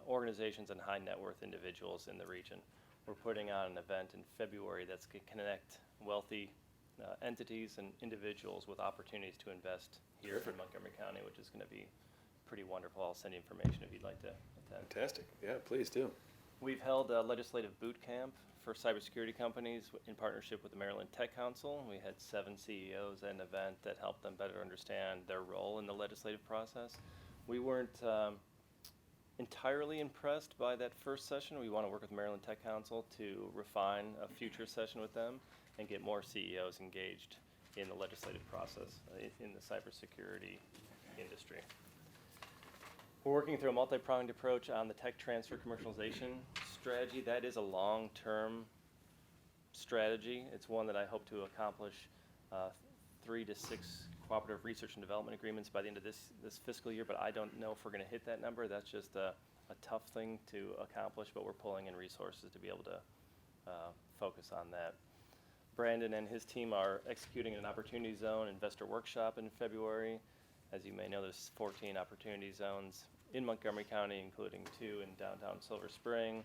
organizations and high-net-worth individuals in the region. We're putting on an event in February that's going to connect wealthy entities and individuals with opportunities to invest here in Montgomery County, which is going to be pretty wonderful. I'll send you information if you'd like to attend. Fantastic, yeah, please do. We've held a legislative boot camp for cybersecurity companies in partnership with the Maryland Tech Council. We had 7 CEOs at an event that helped them better understand their role in the legislative process. We weren't entirely impressed by that first session. We want to work with Maryland Tech Council to refine a future session with them and get more CEOs engaged in the legislative process in the cybersecurity industry. We're working through a multi-pronged approach on the tech transfer commercialization strategy. That is a long-term strategy. It's one that I hope to accomplish 3 to 6 cooperative research and development agreements by the end of this fiscal year, but I don't know if we're going to hit that number. That's just a tough thing to accomplish, but we're pulling in resources to be able to focus on that. Brandon and his team are executing an opportunity zone investor workshop in February. As you may know, there's 14 opportunity zones in Montgomery County, including 2 in downtown Silver Spring.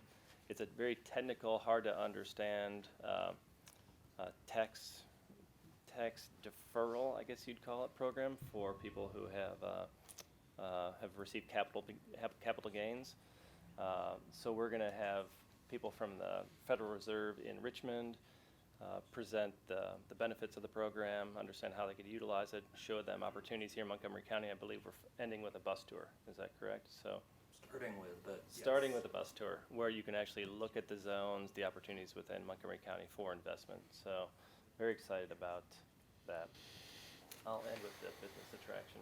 It's a very technical, hard to understand tax deferral, I guess you'd call it, program for people who have received capital gains. So we're going to have people from the Federal Reserve in Richmond present the benefits of the program, understand how they could utilize it, show them opportunities here in Montgomery County. I believe we're ending with a bus tour. Is that correct? So starting with a bus tour where you can actually look at the zones, the opportunities within Montgomery County for investment. So very excited about that. I'll end with the business attraction.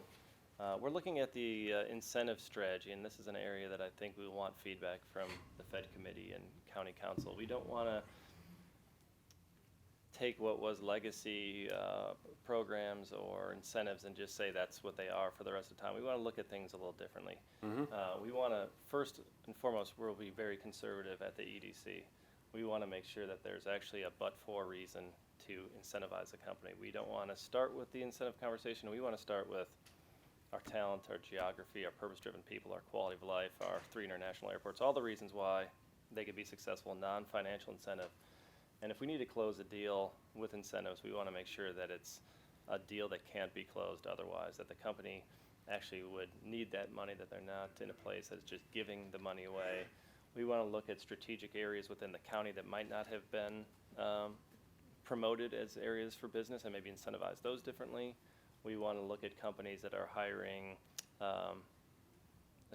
We're looking at the incentive strategy, and this is an area that I think we want feedback from the Fed committee and county council. We don't want to take what was legacy programs or incentives and just say that's what they are for the rest of the time. We want to look at things a little differently. We want to, first and foremost, we'll be very conservative at the EDC. We want to make sure that there's actually a but-for reason to incentivize a company. We don't want to start with the incentive conversation. We want to start with our talent, our geography, our purpose-driven people, our quality of life, our 3 international airports, all the reasons why they could be successful, non-financial incentive. And if we need to close a deal with incentives, we want to make sure that it's a deal that can't be closed otherwise, that the company actually would need that money, that they're not in a place that's just giving the money away. We want to look at strategic areas within the county that might not have been promoted as areas for business and maybe incentivize those differently. We want to look at companies that are hiring a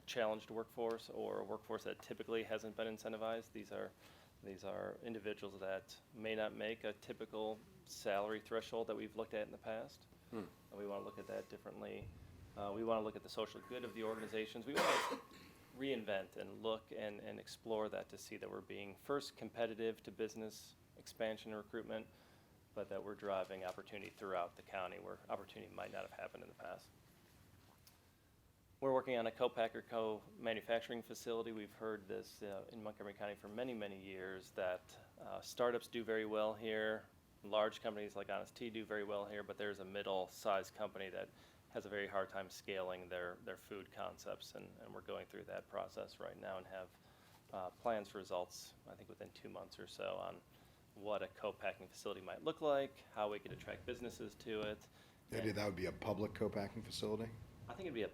challenged workforce or a workforce that typically hasn't been incentivized. These are individuals that may not make a typical salary threshold that we've looked at in the past. And we want to look at that differently. We want to look at the social good of the organizations. We want to reinvent and look and explore that to see that we're being first competitive to business expansion and recruitment, but that we're driving opportunity throughout the county where opportunity might not have happened in the past. We're working on a co-packer, co-manufacturing facility. We've heard this in Montgomery County for many, many years that startups do very well here. Large companies like Honest Tea do very well here, but there's a middle-sized company that has a very hard time scaling their food concepts, and we're going through that process right now and have plans for results, I think within 2 months or so, on what a co-packing facility might look like, how we could attract businesses to it, Eddie, that would be a public co-packing facility? I think it'd be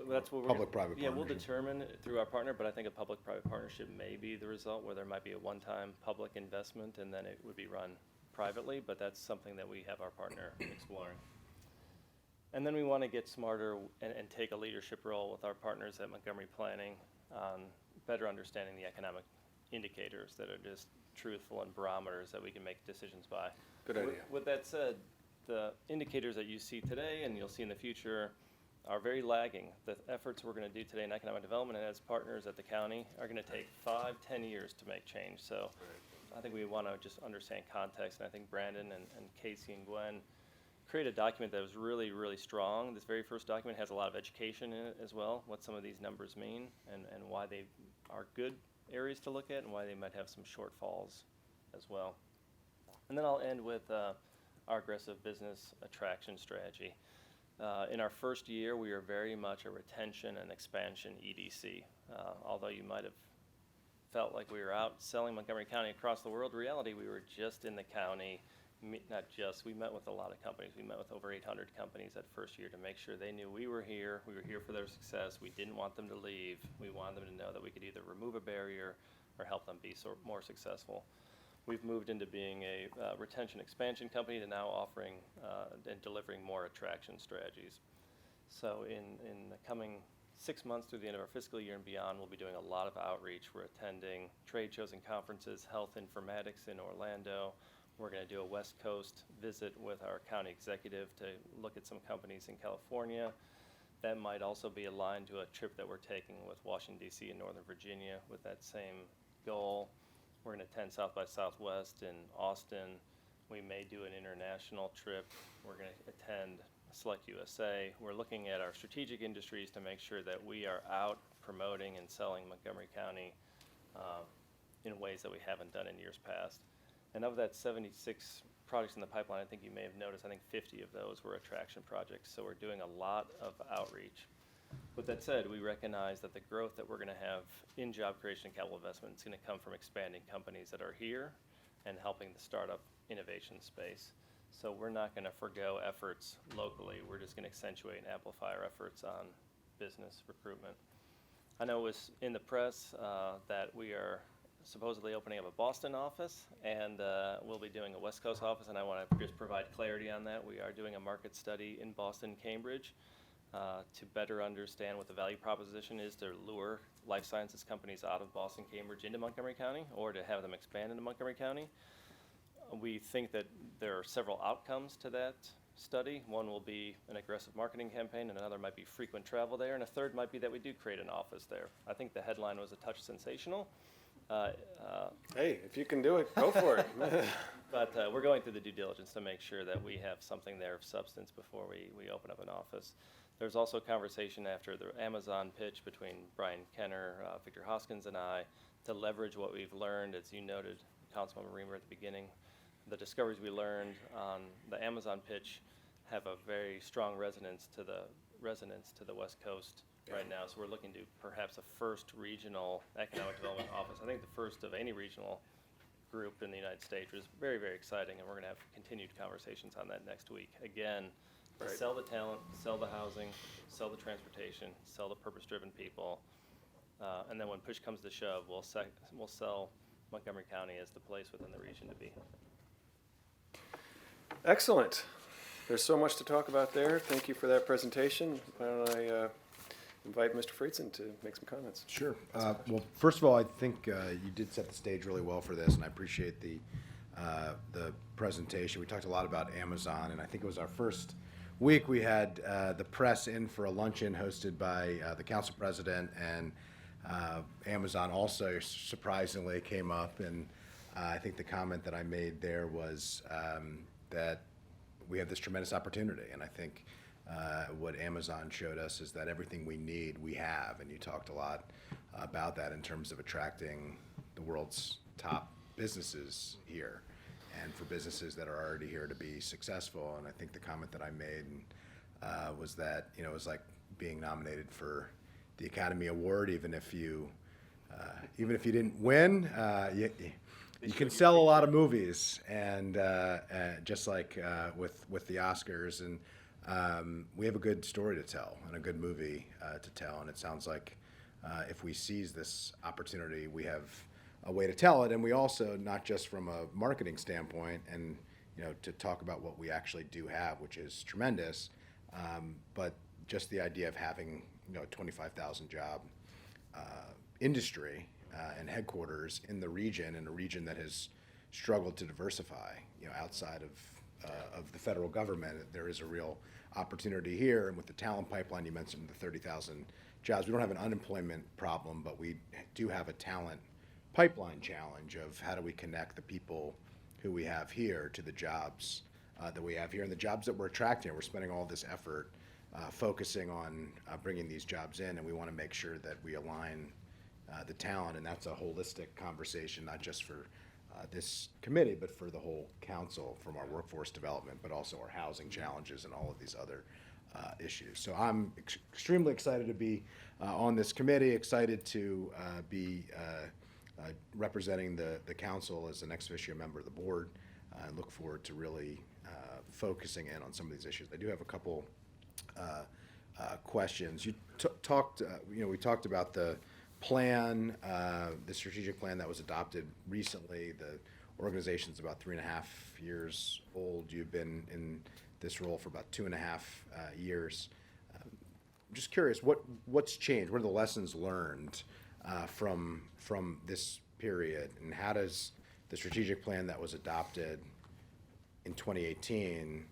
that's what we're. Public-private Yeah, we'll partnership. determine it through our partner, but I think a public-private partnership may be the result, where there might be a one-time public investment and then it would be run privately, but that's something that we have our partner exploring. And then we want to get smarter and take a leadership role with our partners at Montgomery Planning on better understanding the economic indicators that are just truthful and barometers that we can make decisions by. Good idea. With that said, the indicators that you see today and you'll see in the future are very lagging. The efforts we're going to do today in economic development and as partners at the county are going to take 5-10 years to make change. So I think we want to just understand context, and I think Brandon and Casey and Gwen create a document that was really, really strong. This very first document has a lot of education in it as well, what some of these numbers mean and why they are good areas to look at and why they might have some shortfalls as well. And then I'll end with our aggressive business attraction strategy. In our first year, we are very much a retention and expansion EDC. Although you might have felt like we were out selling Montgomery County across the world, in reality, we were just in the county. Not just, we met with a lot of companies. We met with over 800 companies that first year to make sure they knew we were here for their success. We didn't want them to leave. We wanted them to know that we could either remove a barrier or help them be more successful. We've moved into being a retention expansion company to now offering and delivering more attraction strategies. So in the coming 6 months through the end of our fiscal year and beyond, we'll be doing a lot of outreach. We're attending trade shows and conferences, Health Informatics in Orlando. We're going to do a West Coast visit with our county executive to look at some companies in California. That might also be aligned to a trip that we're taking with Washington, D.C. and Northern Virginia with that same goal. We're going to attend South by Southwest in Austin. We may do an international trip. We're going to attend Select USA. We're looking at our strategic industries to make sure that we are out promoting and selling Montgomery County in ways that we haven't done in years past. And of that 76 projects in the pipeline, I think you may have noticed, I think 50 of those were attraction projects. So we're doing a lot of outreach. With that said, we recognize that the growth that we're going to have in job creation and capital investment is going to come from expanding companies that are here and helping the startup innovation space. So we're not going to forgo efforts locally. We're just going to accentuate and amplify our efforts on business recruitment. I know it was in the press that we are supposedly opening up a Boston office, and we'll be doing a West Coast office, and I want to just provide clarity on that. We are doing a market study in Boston, Cambridge, to better understand what the value proposition is to lure life sciences companies out of Boston, Cambridge into Montgomery County, or to have them expand into Montgomery County. We think that there are several outcomes to that study. One will be an aggressive marketing campaign, and another might be frequent travel there, and a third might be that we do create an office there. I think the headline was a touch sensational. Hey, if you can do it, go for it. But we're going through the due diligence to make sure that we have something there of substance before we open up an office. There's also a conversation after the Amazon pitch between Brian Kenner, Victor Hoskins, and I to leverage what we've learned, as you noted, Councilman Reamer, at the beginning. The discoveries we learned on the Amazon pitch have a very strong resonance to the West Coast right now. So we're looking to perhaps a first regional economic development office. I think the first of any regional group in the United States, which is very, very exciting, and we're going to have continued conversations on that next week. Again, to sell the talent, sell the housing, sell the transportation, sell the purpose-driven people, and then when push comes to shove, we'll sell Montgomery County as the place within the region to be. Excellent. There's so much to talk about there. Thank you for that presentation. Why don't I invite Mr. Friedson to make some comments? Sure. Well, first of all, I think you did set the stage really well for this, and I appreciate the presentation. We talked a lot about Amazon, and I think it was our first week we had the press in for a luncheon hosted by the council president, and Amazon also surprisingly came up, and I think the comment that I made there was that we have this tremendous opportunity, and I think what Amazon showed us is that everything we need, we have, and you talked a lot about that in terms of attracting the world's top businesses here, and for businesses that are already here to be successful. And I think the comment that I made was that, you know, it was like being nominated for the Academy Award, even if you didn't win, you can sell a lot of movies, and just like with the Oscars. And we have a good story to tell and a good movie to tell, and it sounds like if we seize this opportunity, we have a way to tell it, and we also, not just from a marketing standpoint, and to talk about what we actually do have, which is tremendous, but just the idea of having a 25,000 job industry and headquarters in the region, in a region that has struggled to diversify, outside of the federal government. There is a real opportunity here, and with the talent pipeline, you mentioned the 30,000 jobs. We don't have an unemployment problem, but we do have a talent pipeline challenge of how do we connect the people who we have here to the jobs that we have here, and the jobs that we're attracting. We're spending all this effort focusing on bringing these jobs in, and we want to make sure that we align the talent, and that's a holistic conversation, not just for this committee, but for the whole council, from our workforce development, but also our housing challenges and all of these other issues. So I'm extremely excited to be on this committee, excited to be representing the council as an ex officio member of the board. I look forward to really focusing in on some of these issues. I do have a couple questions. You talked, we talked about the plan, the strategic plan that was adopted recently. The organization's about 3.5 years old. You've been in this role for about 2.5 years. I'm just curious, what's changed? What are the lessons learned from this period, and how does the strategic plan that was adopted in 2018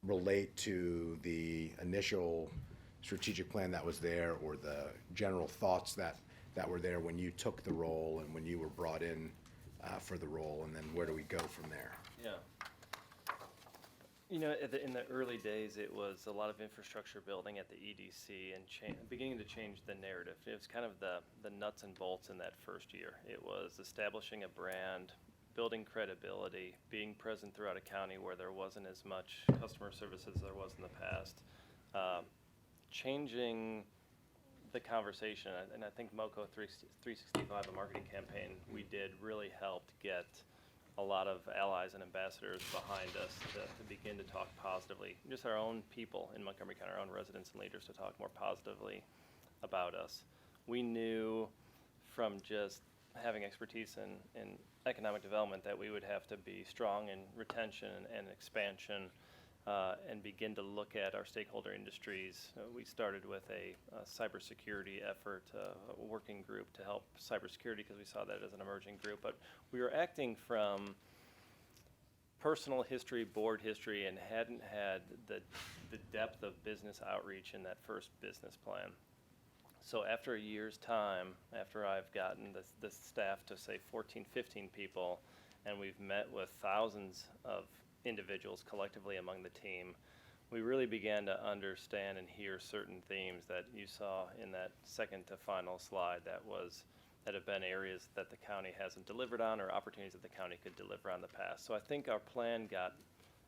relate to the initial strategic plan that was there, or the general thoughts that were there when you took the role and when you were brought in for the role, and then where do we go from there? Yeah. In the early days, it was a lot of infrastructure building at the EDC and beginning to change the narrative. It was kind of the nuts and bolts in that first year. It was establishing a brand, building credibility, being present throughout a county where there wasn't as much customer service as there was in the past, changing the conversation. And I think MoCo 365, the marketing campaign we did, really helped get a lot of allies and ambassadors behind us to begin to talk positively. Just our own people in Montgomery County, our own residents and leaders, to talk more positively about us. We knew from just having expertise in economic development that we would have to be strong in retention and expansion, and begin to look at our stakeholder industries. We started with a cybersecurity effort, a working group to help cybersecurity, because we saw that as an emerging group. But we were acting from personal history, board history, and hadn't had the depth of business outreach in that first business plan. So after a year's time, after I've gotten the staff to say 14, 15 people, and we've met with thousands of individuals collectively among the team, we really began to understand and hear certain themes that you saw in that second to final slide that have been areas that the county hasn't delivered on, or opportunities that the county could deliver on in the past. So I think our plan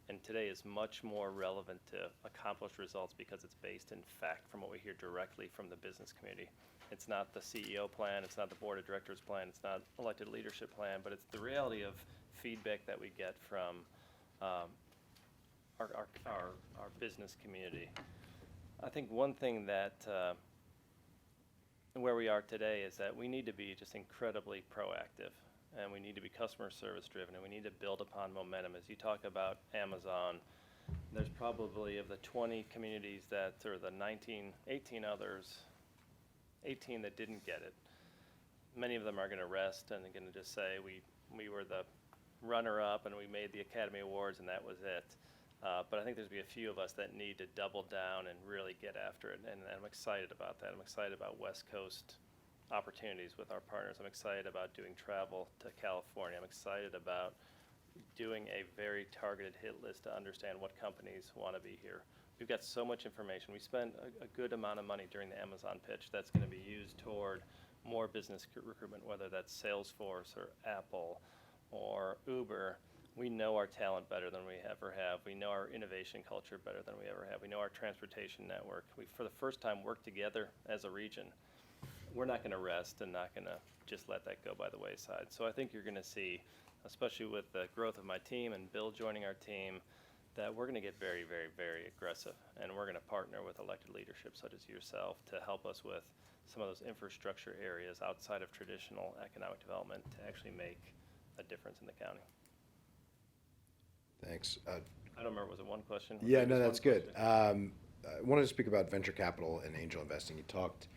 and today is much more relevant to accomplished results because it's based in fact from what we hear directly from the business community. It's not the CEO plan, it's not the board of directors plan, it's not elected leadership plan, but it's the reality of feedback that we get from our business community. I think one thing that where we are today is that we need to be just incredibly proactive, and we need to be customer service driven, and we need to build upon momentum. As you talk about Amazon, there's probably, of the 20 communities or the 18 that didn't get it. Many of them are going to rest and going to just say we were the runner-up and we made the Academy Awards and that was it. But I think there's going to be a few of us that need to double down and really get after it, and I'm excited about that. I'm excited about West Coast opportunities with our partners. I'm excited about doing travel to California. I'm excited about doing a very targeted hit list to understand what companies want to be here. We've got so much information. We spent a good amount of money during the Amazon pitch that's going to be used toward more business recruitment, whether that's Salesforce or Apple or Uber. We know our talent better than we ever have. We know our innovation culture better than we ever have. We know our transportation network. We, for the first time, work together as a region. We're not going to rest and not going to just let that go by the wayside. So I think you're going to see, especially with the growth of my team and Bill joining our team, that we're going to get very, very, very aggressive, and we're going to partner with elected leadership such as yourself to help us with some of those infrastructure areas outside of traditional economic development to actually make a difference in the county. Thanks. I don't remember, was it one question? Was Yeah, it no, just that's one good. question? I wanted to speak about venture capital and angel investing. You talked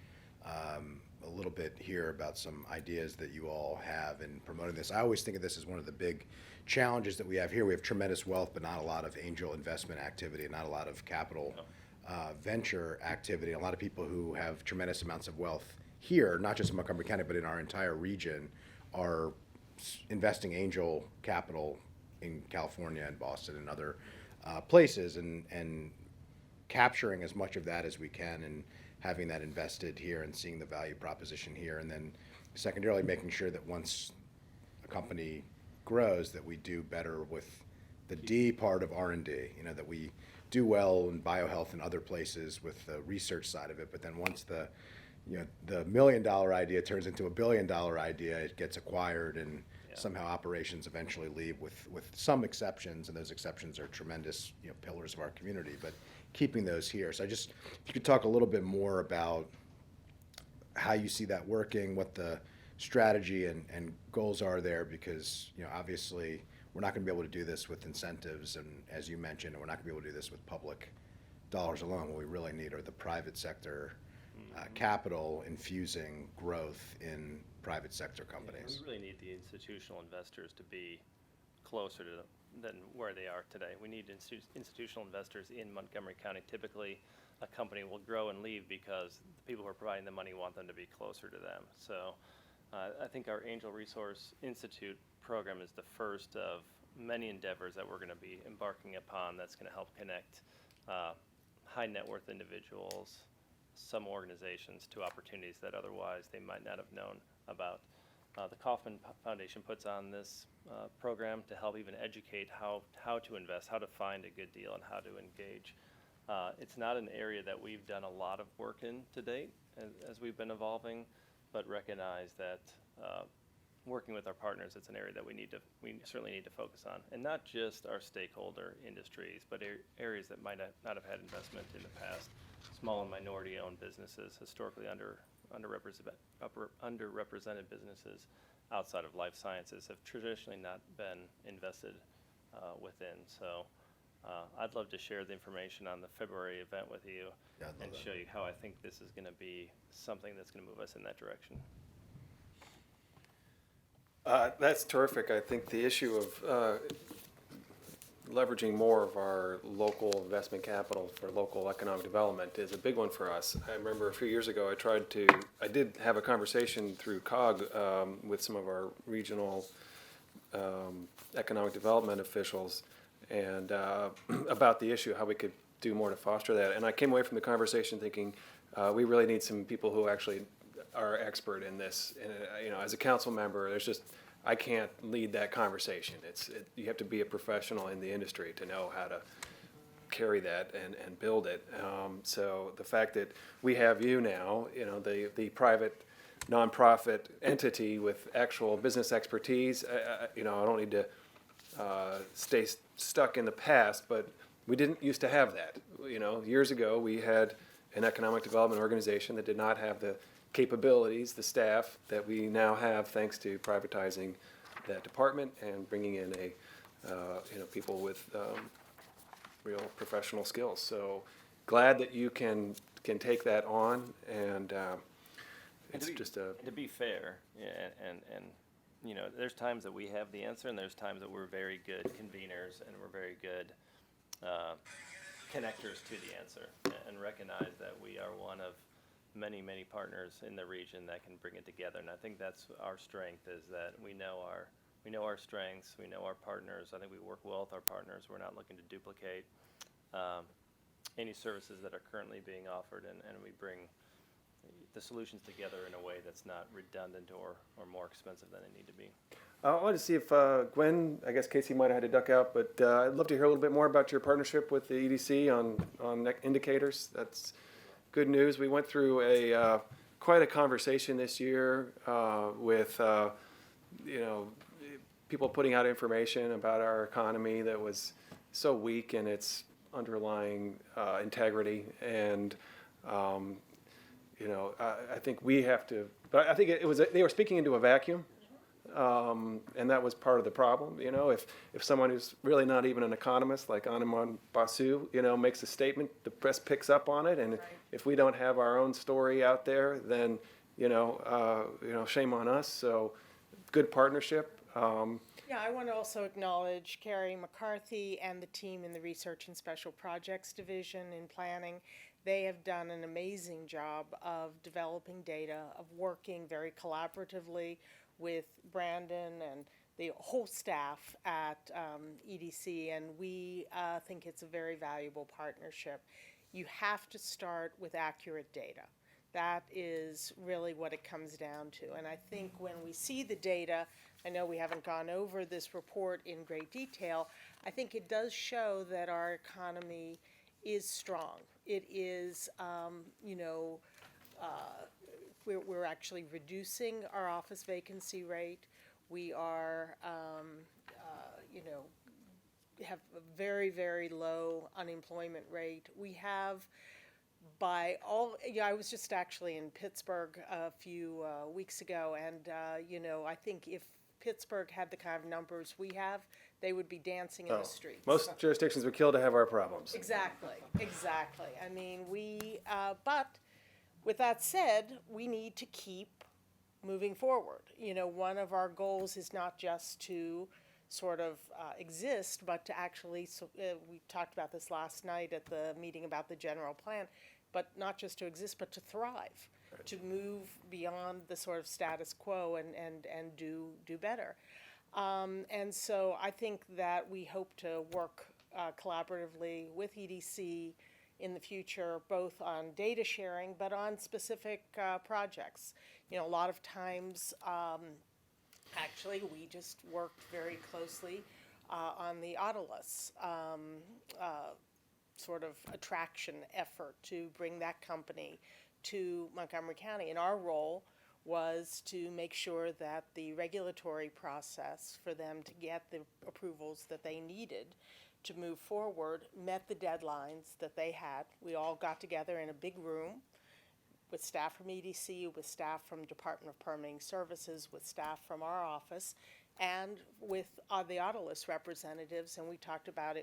a little bit here about some ideas that you all have in promoting this. I always think of this as one of the big challenges that we have here. We have tremendous wealth, but not a lot of angel investment activity, not a lot of capital venture activity. A lot of people who have tremendous amounts of wealth here, not just in Montgomery County, but in our entire region, are investing angel capital in California and Boston and other places, and capturing as much of that as we can and having that invested here and seeing the value proposition here, and then secondarily making sure that once a company grows that we do better with the D part of R&D, that we do well in biohealth and other places with the research side of it, but then once the $1 million idea turns into $1 billion idea, it gets acquired, and somehow operations eventually leave with some exceptions, and those exceptions are tremendous pillars of our community, but keeping those here. So if you could talk a little bit more about how you see that working, what the strategy and goals are there, because obviously we're not going to be able to do this with incentives, and as you mentioned, we're not going to be able to do this with public dollars alone. What we really need are the private sector capital infusing growth in private sector companies. We really need the institutional investors to be closer than where they are today. We need institutional investors in Montgomery County. Typically, a company will grow and leave because the people who are providing the money want them to be closer to them. So I think our Angel Resource Institute program is the first of many endeavors that we're going to be embarking upon that's going to help connect high net worth individuals, some organizations, to opportunities that otherwise they might not have known about. The Kauffman Foundation puts on this program to help even educate how to invest, how to find a good deal, and how to engage. It's not an area that we've done a lot of work in to date as we've been evolving, but recognize that working with our partners, it's an area that we certainly need to focus on, and not just our stakeholder industries, but areas that might not have had investment in the past. Small and minority-owned businesses, historically underrepresented businesses outside of life sciences have traditionally not been invested within. So I'd love to share the information on the February event with you and show you how I think this is going to be something that's going to move us in that direction. That's terrific. I think the issue of leveraging more of our local investment capital for local economic development is a big one for us. I remember a few years ago I did have a conversation through COG with some of our regional economic development officials and about the issue, how we could do more to foster that. And I came away from the conversation thinking we really need some people who actually are expert in this. And, as a council member, I can't lead that conversation. You have to be a professional in the industry to know how to carry that and build it. So the fact that we have you now, the private nonprofit entity with actual business expertise, I don't need to stay stuck in the past, but we didn't used to have that. Years ago we had an economic development organization that did not have the capabilities, the staff that we now have, thanks to privatizing that department and bringing in people with real professional skills. So glad that you can take that on, and it's to be fair, and there's times that we have the answer, and there's times that we're very good conveners and we're very good connectors to the answer, and recognize that we are one of many partners in the region that can bring it together. And I think that's our strength, is that we know our strengths, we know our partners. I think we work well with our partners. We're not looking to duplicate any services that are currently being offered, and we bring the solutions together in a way that's not redundant or more expensive than they need to be. I wanted to see if Gwen, I guess Casey might have had to duck out, but I'd love to hear a little bit more about your partnership with the EDC on indicators. That's good news. We went through quite a conversation this year with people putting out information about our economy that was so weak in its underlying integrity, and I think we have to. But I think it was they were speaking into a vacuum. And that was part of the problem. If someone who's really not even an economist, like Animan Basu, makes a statement, the press picks up on it, and if we don't have our own story out there, then shame on us. So, good partnership. Yeah, I want to also acknowledge Carrie McCarthy and the team in the Research and Special Projects Division in planning. They have done an amazing job of developing data, of working very collaboratively with Brandon and the whole staff at EDC, and we think it's a very valuable partnership. You have to start with accurate data. That is really what it comes down to. And I think when we see the data, I know we haven't gone over this report in great detail, I think it does show that our economy is strong. It is, we're actually reducing our office vacancy rate. We are, have a very, very low unemployment rate. We have I was just actually in Pittsburgh a few weeks ago, and, I think if Pittsburgh had the kind of numbers we have, they would be dancing in the streets. Most jurisdictions would kill to have our problems. Exactly. I mean, but with that said, we need to keep moving forward. One of our goals is not just to sort of exist, but to actually, we talked about this last night at the meeting about the general plan, but not just to exist, but to thrive, to move beyond the sort of status quo and do better. And so I think that we hope to work collaboratively with EDC in the future, both on data sharing, but on specific projects. A lot of times, actually, we just worked very closely on the Autolus sort of attraction effort to bring that company to Montgomery County. And our role was to make sure that the regulatory process for them to get the approvals that they needed to move forward met the deadlines that they had. We all got together in a big room with staff from EDC, with staff from Department of Permitting Services, with staff from our office, and with the Autolus representatives, and we talked about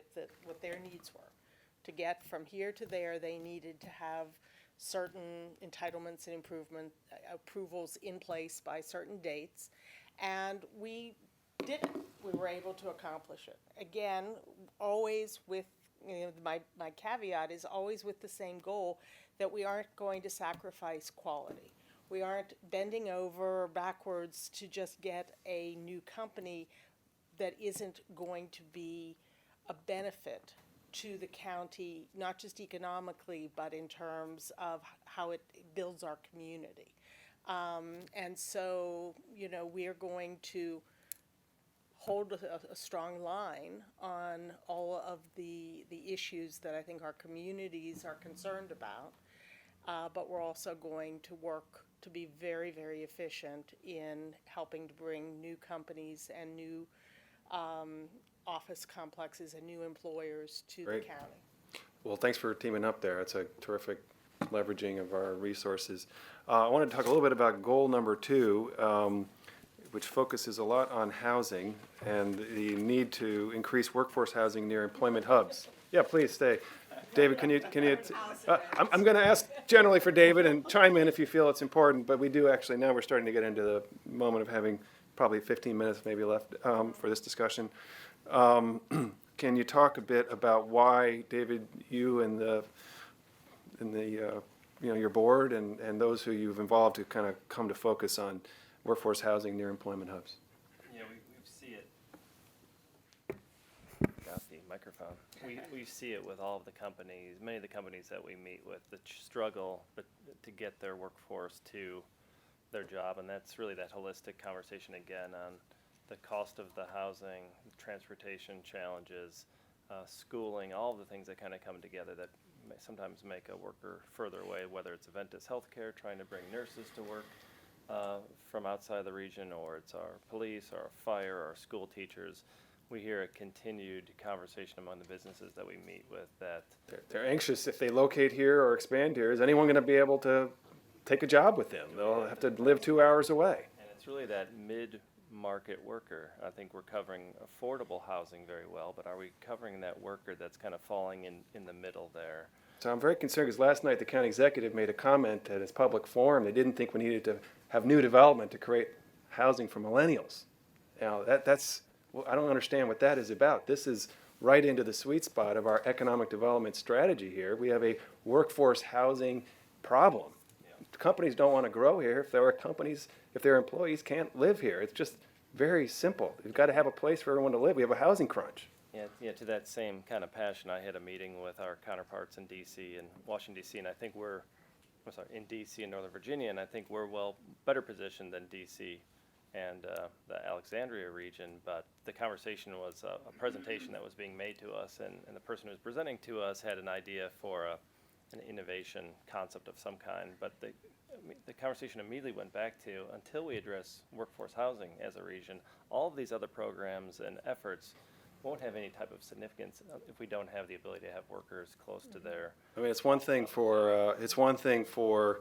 what their needs were. To get from here to there, they needed to have certain entitlements and approvals in place by certain dates, and we did it. We were able to accomplish it. Again, always with, my caveat is always with the same goal, that we aren't going to sacrifice quality. We aren't bending over backwards to just get a new company that isn't going to be a benefit to the county, not just economically, but in terms of how it builds our community. And so, we are going to hold a strong line on all of the issues that I think our communities are concerned about, but we're also going to work to be very, very efficient in helping to bring new companies and new office complexes and new employers to Great. the county. Well, thanks for teaming up there. It's a terrific leveraging of our resources. I wanted to talk a little bit about goal number 2, which focuses a lot on housing and the need to increase workforce housing near employment hubs. Yeah, please stay. David, can you I'm going to ask generally for David, and chime in if you feel it's important, but we do actually, now we're starting to get into the moment of having probably 15 minutes maybe left for this discussion. Can you talk a bit about why, David, you and your board and those who you've involved to kind of come to focus on workforce housing near employment hubs? Yeah, we see it. Got the microphone. We see it with all of the companies, many of the companies that we meet with, the struggle to get their workforce to their job, and that's really that holistic conversation again on the cost of the housing, transportation challenges, schooling, all of the things that kind of come together that sometimes make a worker further away, whether it's Aventis Healthcare trying to bring nurses to work from outside the region, or it's our police, our fire, our school teachers. we hear a continued conversation among the businesses that we meet with that They're anxious if they locate here or expand here. Is anyone going to be able to take a job with them? They'll have to live 2 hours away. and it's really that mid-market worker. I think we're covering affordable housing very well, but are we covering that worker that's kind of falling in the middle there? So I'm very concerned because last night the county executive made a comment at his public forum. They didn't think we needed to have new development to create housing for millennials. Now, that's, well, I don't understand what that is about. This is right into the sweet spot of our economic development strategy here. We have a workforce housing problem. Companies don't want to grow here if their employees can't live here. It's just very simple. We've got to have a place for everyone to live. We have a housing crunch. Yeah, to that same kind of passion, I had a meeting with our counterparts in D.C. and Washington, D.C., and I think in D.C. and Northern Virginia, and I think we're better positioned than D.C. and the Alexandria region, but the conversation was a presentation that was being made to us, and the person who was presenting to us had an idea for an innovation concept of some kind, but the conversation immediately went back to, until we address workforce housing as a region, all of these other programs and efforts won't have any type of significance if we don't have the ability to have workers close to their. I mean, it's one thing for,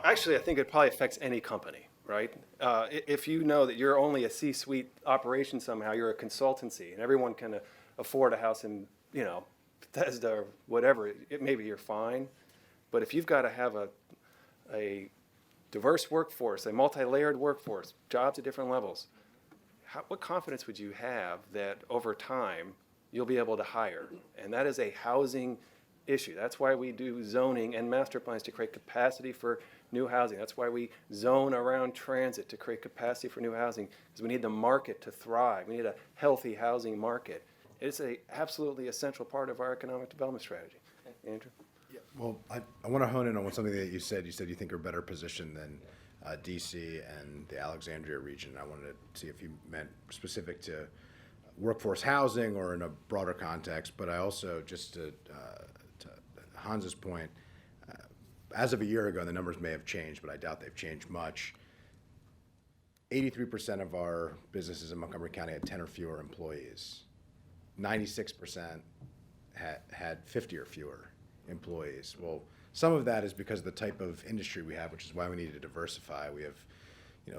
actually, I think it probably affects any company, right? If you know that you're only a C-suite operation somehow, you're a consultancy, and everyone can afford a house in, Bethesda or whatever, maybe you're fine. But if you've got to have a diverse workforce, a multi-layered workforce, jobs at different levels, what confidence would you have that over time you'll be able to hire? And that is a housing issue. That's why we do zoning and master plans to create capacity for new housing. That's why we zone around transit to create capacity for new housing, because we need the market to thrive. We need a healthy housing market. It's a absolutely essential part of our economic development strategy. Andrew? Well, I want to hone in on something that you said. You said you think are better positioned than D.C. and the Alexandria region. I wanted to see if you meant specific to workforce housing or in a broader context. But I also, just to Hans's point, as of a year ago, and the numbers may have changed, but I doubt they've changed much, 83% of our businesses in Montgomery County had 10 or fewer employees. 96% had 50 or fewer employees. Well, some of that is because of the type of industry we have, which is why we need to diversify. We have,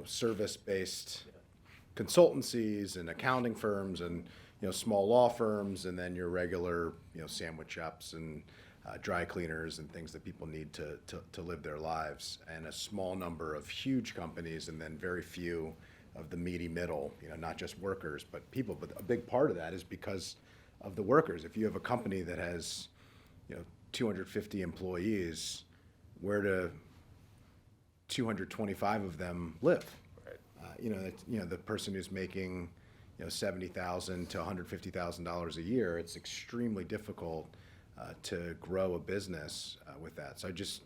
service-based consultancies and accounting firms and, small law firms, and then your regular, sandwich shops and dry cleaners and things that people need to live their lives, and a small number of huge companies, and then very few of the meaty middle, not just workers, but people. But a big part of that is because of the workers. If you have a company that has, 250 employees, where do 225 of them live? Right. The person who's making, $70,000 to $150,000 a year, it's extremely difficult to grow a business with that. So I just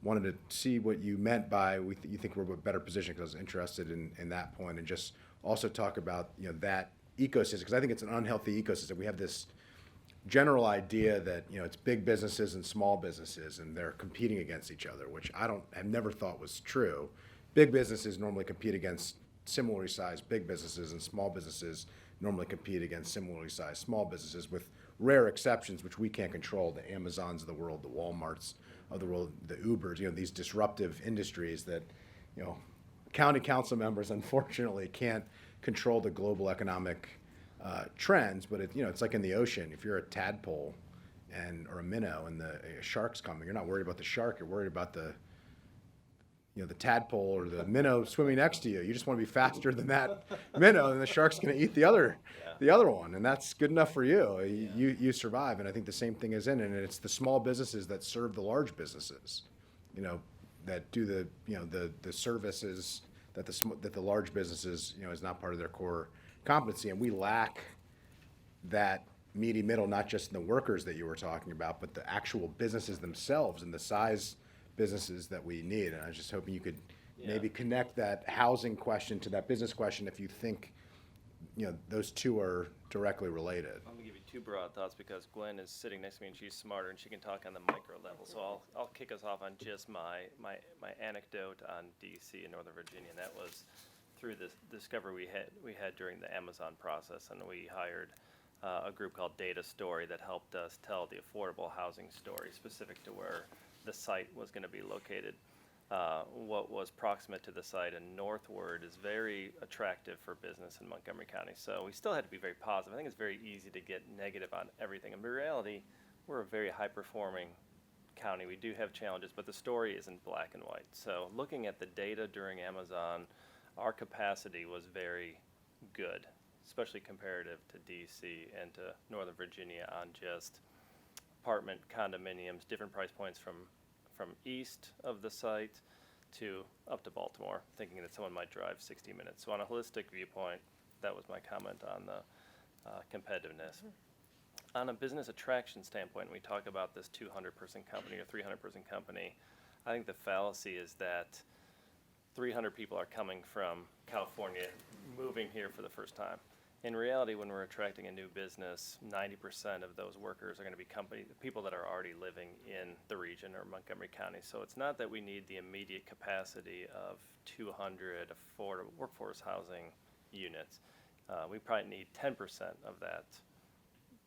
wanted to see what you meant by you think we're in a better position, because I was interested in that point, and just also talk about that ecosystem, because I think it's an unhealthy ecosystem. We have this general idea that it's big businesses and small businesses, and they're competing against each other, which I've never thought was true. Big businesses normally compete against similarly sized big businesses, and small businesses normally compete against similarly sized small businesses, with rare exceptions which we can't control, the Amazons of the world, the Walmarts of the world, the Ubers, these disruptive industries that, county council members unfortunately can't control the global economic trends, but it's like in the ocean. If you're a tadpole or a minnow and a shark's coming, you're not worried about the shark, you're worried about the tadpole or the minnow swimming next to you. You just want to be faster than that minnow, and the shark's going to eat the other one, and that's good enough for you. You survive, and I think the same thing is in it, and it's the small businesses that serve the large businesses, that do the services that the large businesses is not part of their core competency, and we lack that meaty middle, not just in the workers that you were talking about, but the actual businesses themselves and the size businesses that we need. And I was just hoping you could maybe connect that housing question to that business question, if you think those two are directly related. I'm gonna give you two broad thoughts, because Gwen is sitting next to me and she's smarter and she can talk on the micro level. So I'll kick us off on just my anecdote on DC and Northern Virginia. And that was through this discovery we had during the Amazon process, and we hired a group called Data Story that helped us tell the affordable housing story specific to where the site was going to be located. What was proximate to the site and northward is very attractive for business in Montgomery County. So we still had to be very positive. I think it's very easy to get negative on everything. In reality, we're a very high-performing county. We do have challenges, but the story isn't black and white. So looking at the data during Amazon, our capacity was very good, especially comparative to DC and to Northern Virginia on just apartment condominiums, different price points from east of the site to up to Baltimore, thinking that someone might drive 60 minutes. So on a holistic viewpoint, that was my comment on the competitiveness. On a business attraction standpoint, we talk about this 200-person company or 300-person company. I think the fallacy is that 300 people are coming from California, moving here for the first time. In reality, when we're attracting a new business, 90% of those workers are going to be people that are already living in the region or Montgomery County. So it's not that we need the immediate capacity of 200 affordable workforce housing units. We probably need 10% of that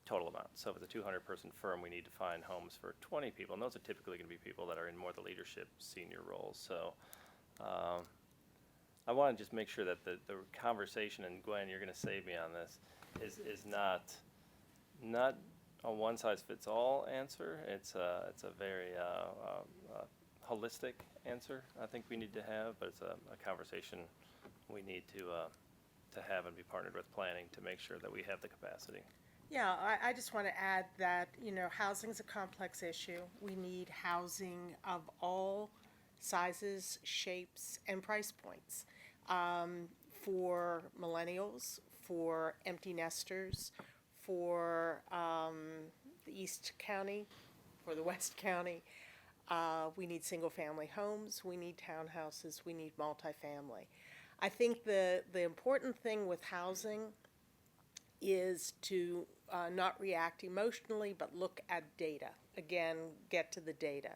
total amount. So if it's a 200-person firm, we need to find homes for 20 people, and those are typically going to be people that are in more the leadership senior roles. So I want to just make sure that the conversation, and Gwen, you're going to save me on this, is not a one-size-fits-all answer. It's a very holistic answer I think we need to have, but it's a conversation we need to have and be partnered with planning to make sure that we have the capacity. Yeah, I just want to add that, housing is a complex issue. We need housing of all sizes, shapes, and price points. For millennials, for empty nesters, for the East County, for the West County. We need single-family homes, we need townhouses, we need multifamily. I think the important thing with housing is to not react emotionally, but look at data. Again, get to the data.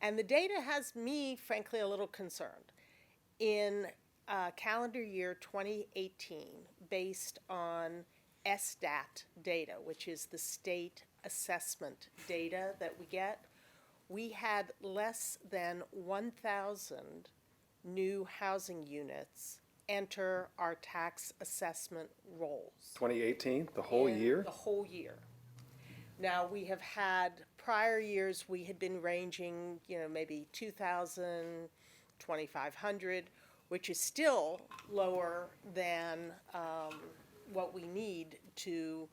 And the data has me, frankly, a little concerned. In calendar year 2018, based on SDAT data, which is the state assessment data that we get, we had less than 1,000 new housing units enter our tax assessment rolls. 2018, the whole In year? The whole year. Now, we have had prior years, we had been ranging, maybe 2,000, 2,500, which is still lower than what we need to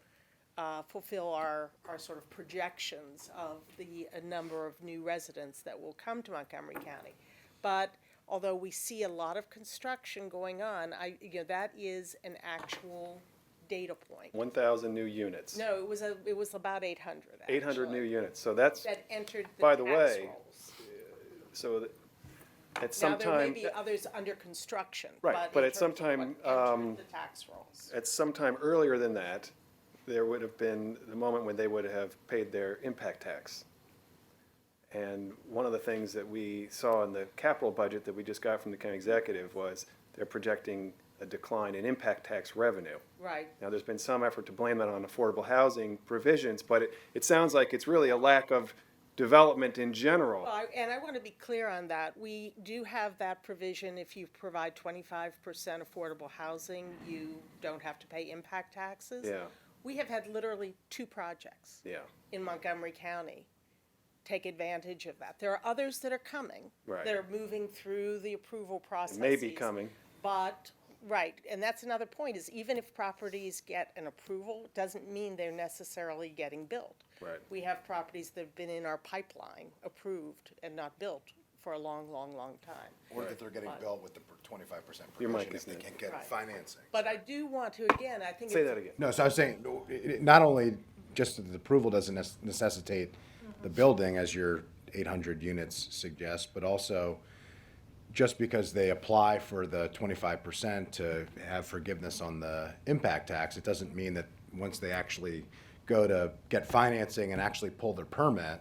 fulfill our sort of projections of the number of new residents that will come to Montgomery County. But although we see a lot of construction going on, that is an actual data point. 1,000 new units. No, it was about 800. 800 new actually, units. So that's, that entered the by tax the way, rolls. so that at Now, some there may time, be others under construction. Right, but in at some terms of what time, entered the tax rolls. at some time earlier than that, there would have been the moment when they would have paid their impact tax. And one of the things that we saw in the capital budget that we just got from the county executive was they're projecting a decline in impact tax revenue. Right. Now, there's been some effort to blame that on affordable housing provisions, but it sounds like it's really a lack of development in general. Well, I want to be clear on that. We do have that provision. If you provide 25% affordable housing, you don't have to pay impact taxes. Yeah. We have had literally 2 projects Yeah, in Montgomery County take advantage of that. There are others that are coming. Right. That are moving through the approval processes. it may be coming. But, right, and that's another point, is even if properties get an approval, doesn't mean they're necessarily getting built. Right. We have properties that have been in our pipeline, approved and not built for a long, long, long time. Or that they're getting Right. built with the 25% Your mic provision if is they not- can't get Right. financing. But I do want to, again, I think Say it's. that again. No, so I was saying, not only just that the approval doesn't necessitate the building, as your 800 units suggest, but also just because they apply for the 25% to have forgiveness on the impact tax, it doesn't mean that once they actually go to get financing and actually pull their permit,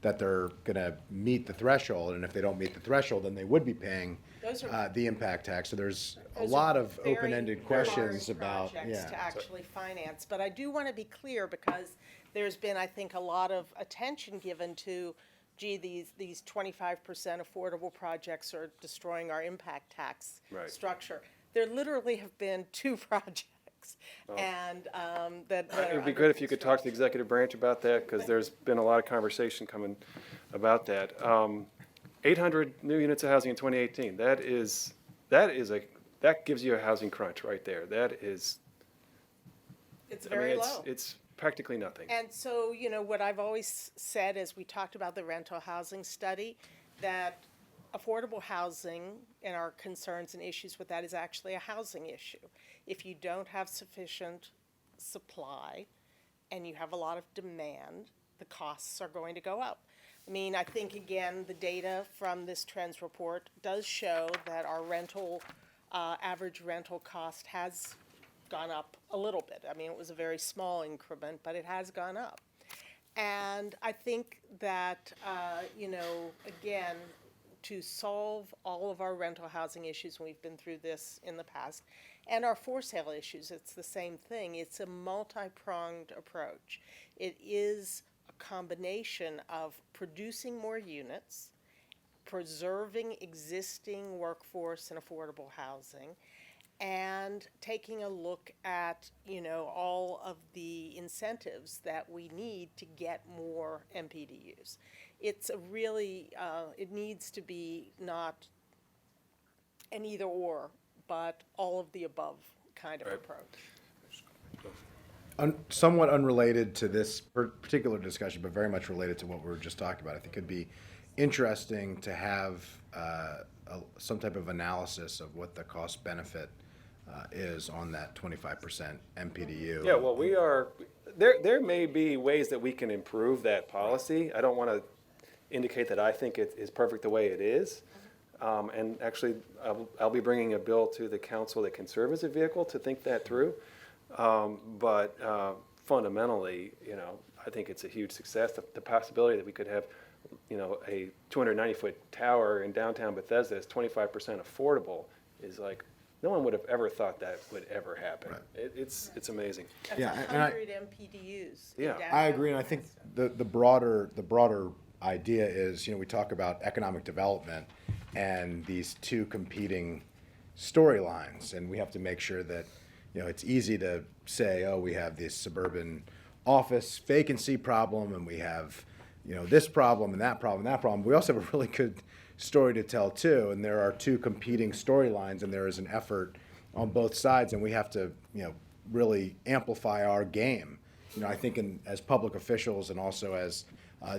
that they're gonna meet the threshold, and if they don't meet the threshold, then they would be paying Those are- the impact tax. So there's a Those lot are of very open-ended questions large about, projects to yeah. actually finance. But I do want to be clear because there's been, I think, a lot of attention given to, gee, these 25% affordable projects are destroying our impact tax Right. structure. There literally have been 2 projects, and that It are would be under good if you could talk to the construction. executive branch about that, because there's been a lot of conversation coming about that. 800 new units of housing in 2018, that gives you a housing crunch right there. That is, It's I mean, very low. it's practically nothing. And so, what I've always said as we talked about the rental housing study, that affordable housing and our concerns and issues with that is actually a housing issue. If you don't have sufficient supply and you have a lot of demand, the costs are going to go up. I mean, I think, again, the data from this trends report does show that our average rental cost has gone up a little bit. I mean, it was a very small increment, but it has gone up. And I think that, again, to solve all of our rental housing issues, and we've been through this in the past, and our for sale issues, it's the same thing. It's a multi-pronged approach. It is a combination of producing more units, preserving existing workforce and affordable housing, and taking a look at, all of the incentives that we need to get more MPDUs. It's a really, it needs to be not an either or, but all of the above kind of approach. Somewhat unrelated to this particular discussion, but very much related to what we were just talking about. I think it'd be interesting to have some type of analysis of what the cost benefit is on that 25% MPDU. Yeah, well, there may be ways that we can improve that policy. I don't want to indicate that I think it is perfect the way it is. And actually, I'll be bringing a bill to the council that can serve as a vehicle to think that through. But fundamentally, I think it's a huge success. The possibility that we could have, a 290-foot tower in downtown Bethesda is 25% affordable is like, no one would have ever thought that would ever happen. Right. It's amazing. That's Yeah, 100 MPDUs. in Yeah. downtown I agree, and I think Bethesda. the broader idea is, we talk about economic development and these 2 competing storylines, and we have to make sure that, it's easy to say, oh, we have this suburban office vacancy problem, and we have, this problem and that problem and that problem. We also have a really good story to tell too, and there are 2 competing storylines, and there is an effort on both sides, and we have to, really amplify our game. I think as public officials and also as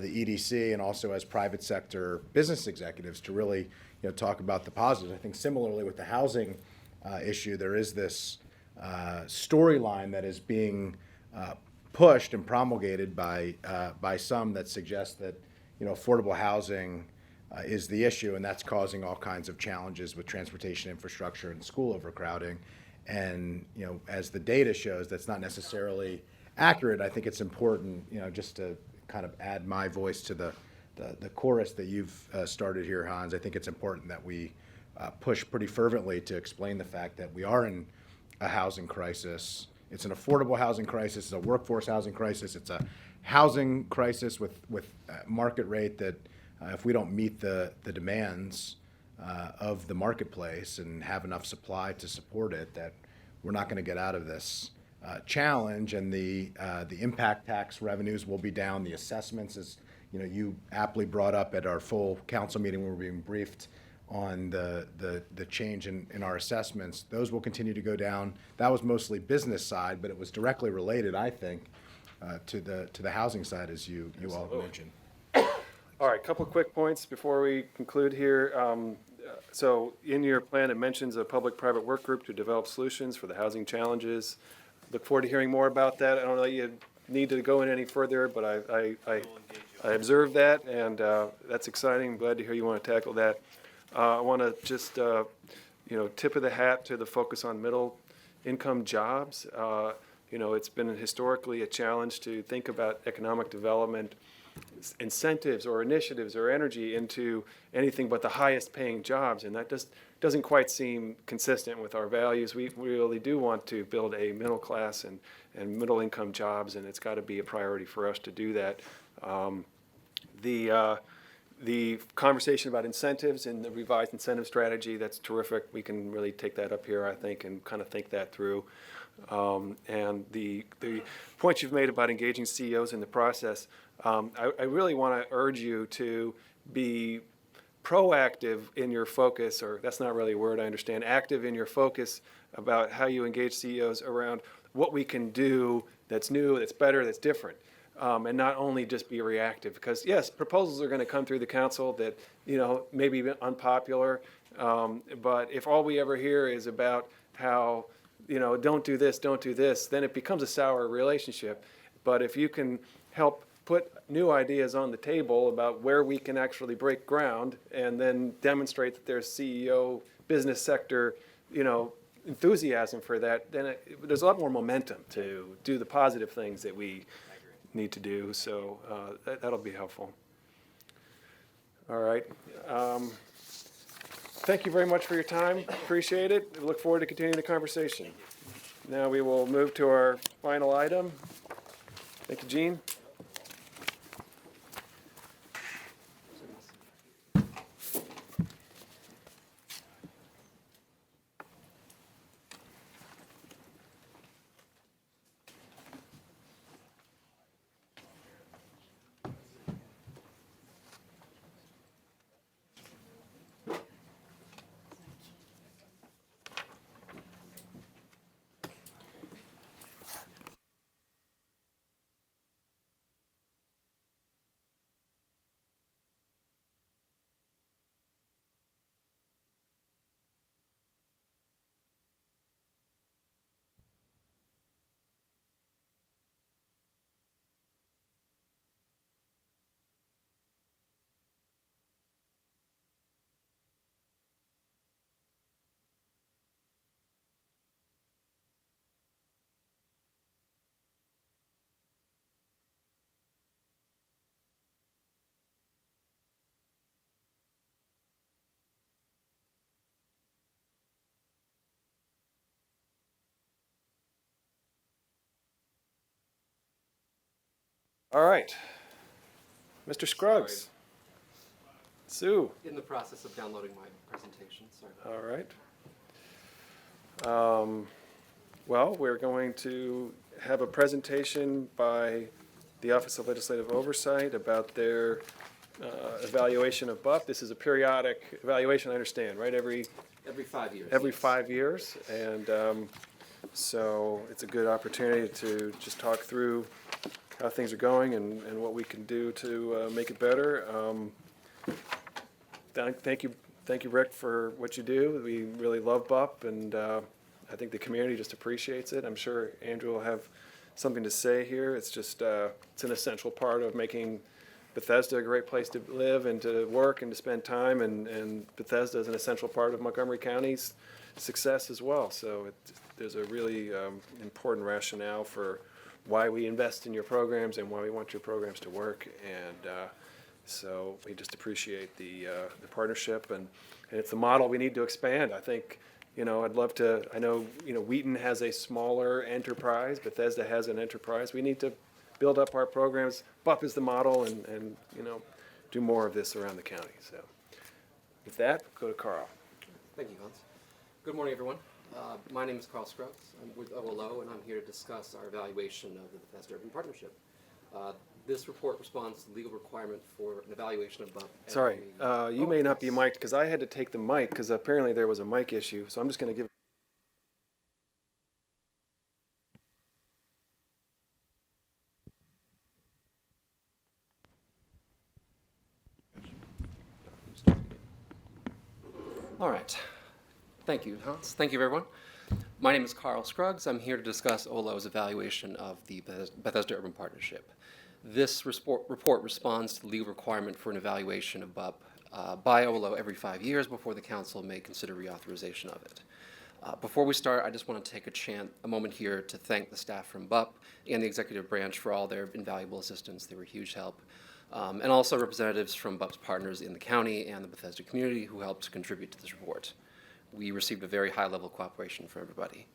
the EDC and also as private sector business executives to really, talk about the positives. I think similarly with the housing issue, there is this storyline that is being pushed and promulgated by some that suggest that, affordable housing is the issue, and that's causing all kinds of challenges with transportation infrastructure and school overcrowding. And, as the data shows, that's not necessarily accurate. I think it's important, just to kind of add my voice to the chorus that you've started here, Hans. I think it's important that we push pretty fervently to explain the fact that we are in a housing crisis. It's an affordable housing crisis, it's a workforce housing crisis, it's a housing crisis with market rate that if we don't meet the demands of the marketplace and have enough supply to support it, that we're not going to get out of this challenge. And the impact tax revenues will be down. The assessments, as you aptly brought up at our full council meeting when we were being briefed on the change in our assessments, those will continue to go down. That was mostly business side, but it was directly related, I think, to the housing side, as you all mentioned. All right, couple quick points before we conclude here. So in your plan, it mentions a public-private work group to develop solutions for the housing challenges. Look forward to hearing more about that. I don't know that you need to go in any further, but I observed that, and that's exciting. I'm glad to hear you want to tackle that. I want to just, tip of the hat to the focus on middle-income jobs. It's been historically a challenge to think about economic development incentives or initiatives or energy into anything but the highest paying jobs, and that just doesn't quite seem consistent with our values. We really do want to build a middle class and middle income jobs, and it's got to be a priority for us to do that. The conversation about incentives and the revised incentive strategy, that's terrific. We can really take that up here, I think, and kind of think that through. And the point you've made about engaging CEOs in the process, I really want to urge you to be proactive in your focus, or that's not really a word, I understand, active in your focus about how you engage CEOs around what we can do that's new, that's better, that's different. And not only just be reactive, because yes, proposals are going to come through the council that, may be unpopular, but if all we ever hear is about how, don't do this, then it becomes a sour relationship. But if you can help put new ideas on the table about where we can actually break ground and then demonstrate that there's CEO, business sector, enthusiasm for that, then there's a lot more momentum to do the positive things that we need to do. So that'll be helpful. All right. Thank you very much for your time. Appreciate it. Look forward to continuing the conversation. Now we will move to our final item. Thank you, Gene. All right. Mr. Scruggs. Sue. In the process of downloading my presentation, sorry. All right. Well, we're going to have a presentation by the Office of Legislative Oversight about their evaluation of BUP. This is a periodic evaluation, I understand, right? Every 5 years. Every yes. 5 years. And so it's a good opportunity to just talk through how things are going and what we can do to make it better. Thank you, Rick, for what you do. We really love BUP, and I think the community just appreciates it. I'm sure Andrew will have something to say here. It's just it's an essential part of making Bethesda a great place to live and to work and to spend time, and Bethesda is an essential part of Montgomery County's success as well. So there's a really important rationale for why we invest in your programs and why we want your programs to work. And so we just appreciate the partnership, and it's the model we need to expand. I think, I'd love to, I know, Wheaton has a smaller enterprise, Bethesda has an enterprise. We need to build up our programs. BUP is the model, and do more of this around the county. So with that, go to Carl. Thank you, Hans. Good morning, everyone. My name is Carl Scruggs. I'm with OLO, and I'm here to discuss our evaluation of the Bethesda Urban Partnership. This report responds to the legal requirement for an evaluation of BUP. Sorry, you may not be mic'd, because I had to take the mic, because apparently there was a mic issue, so I'm just going to give. All right. Thank you, Hans. Thank you, everyone. My name is Carl Scruggs. I'm here to discuss OLO's evaluation of the Bethesda Urban Partnership. This report responds to the legal requirement for an evaluation of BUP by OLO every 5 years before the council may consider reauthorization of it. Before we start, I just want to take a moment here to thank the staff from BUP and the executive branch for all their invaluable assistance. They were a huge help. And also representatives from BUP's partners in the county and the Bethesda community who helped contribute to this report. We received a very high level of cooperation from everybody.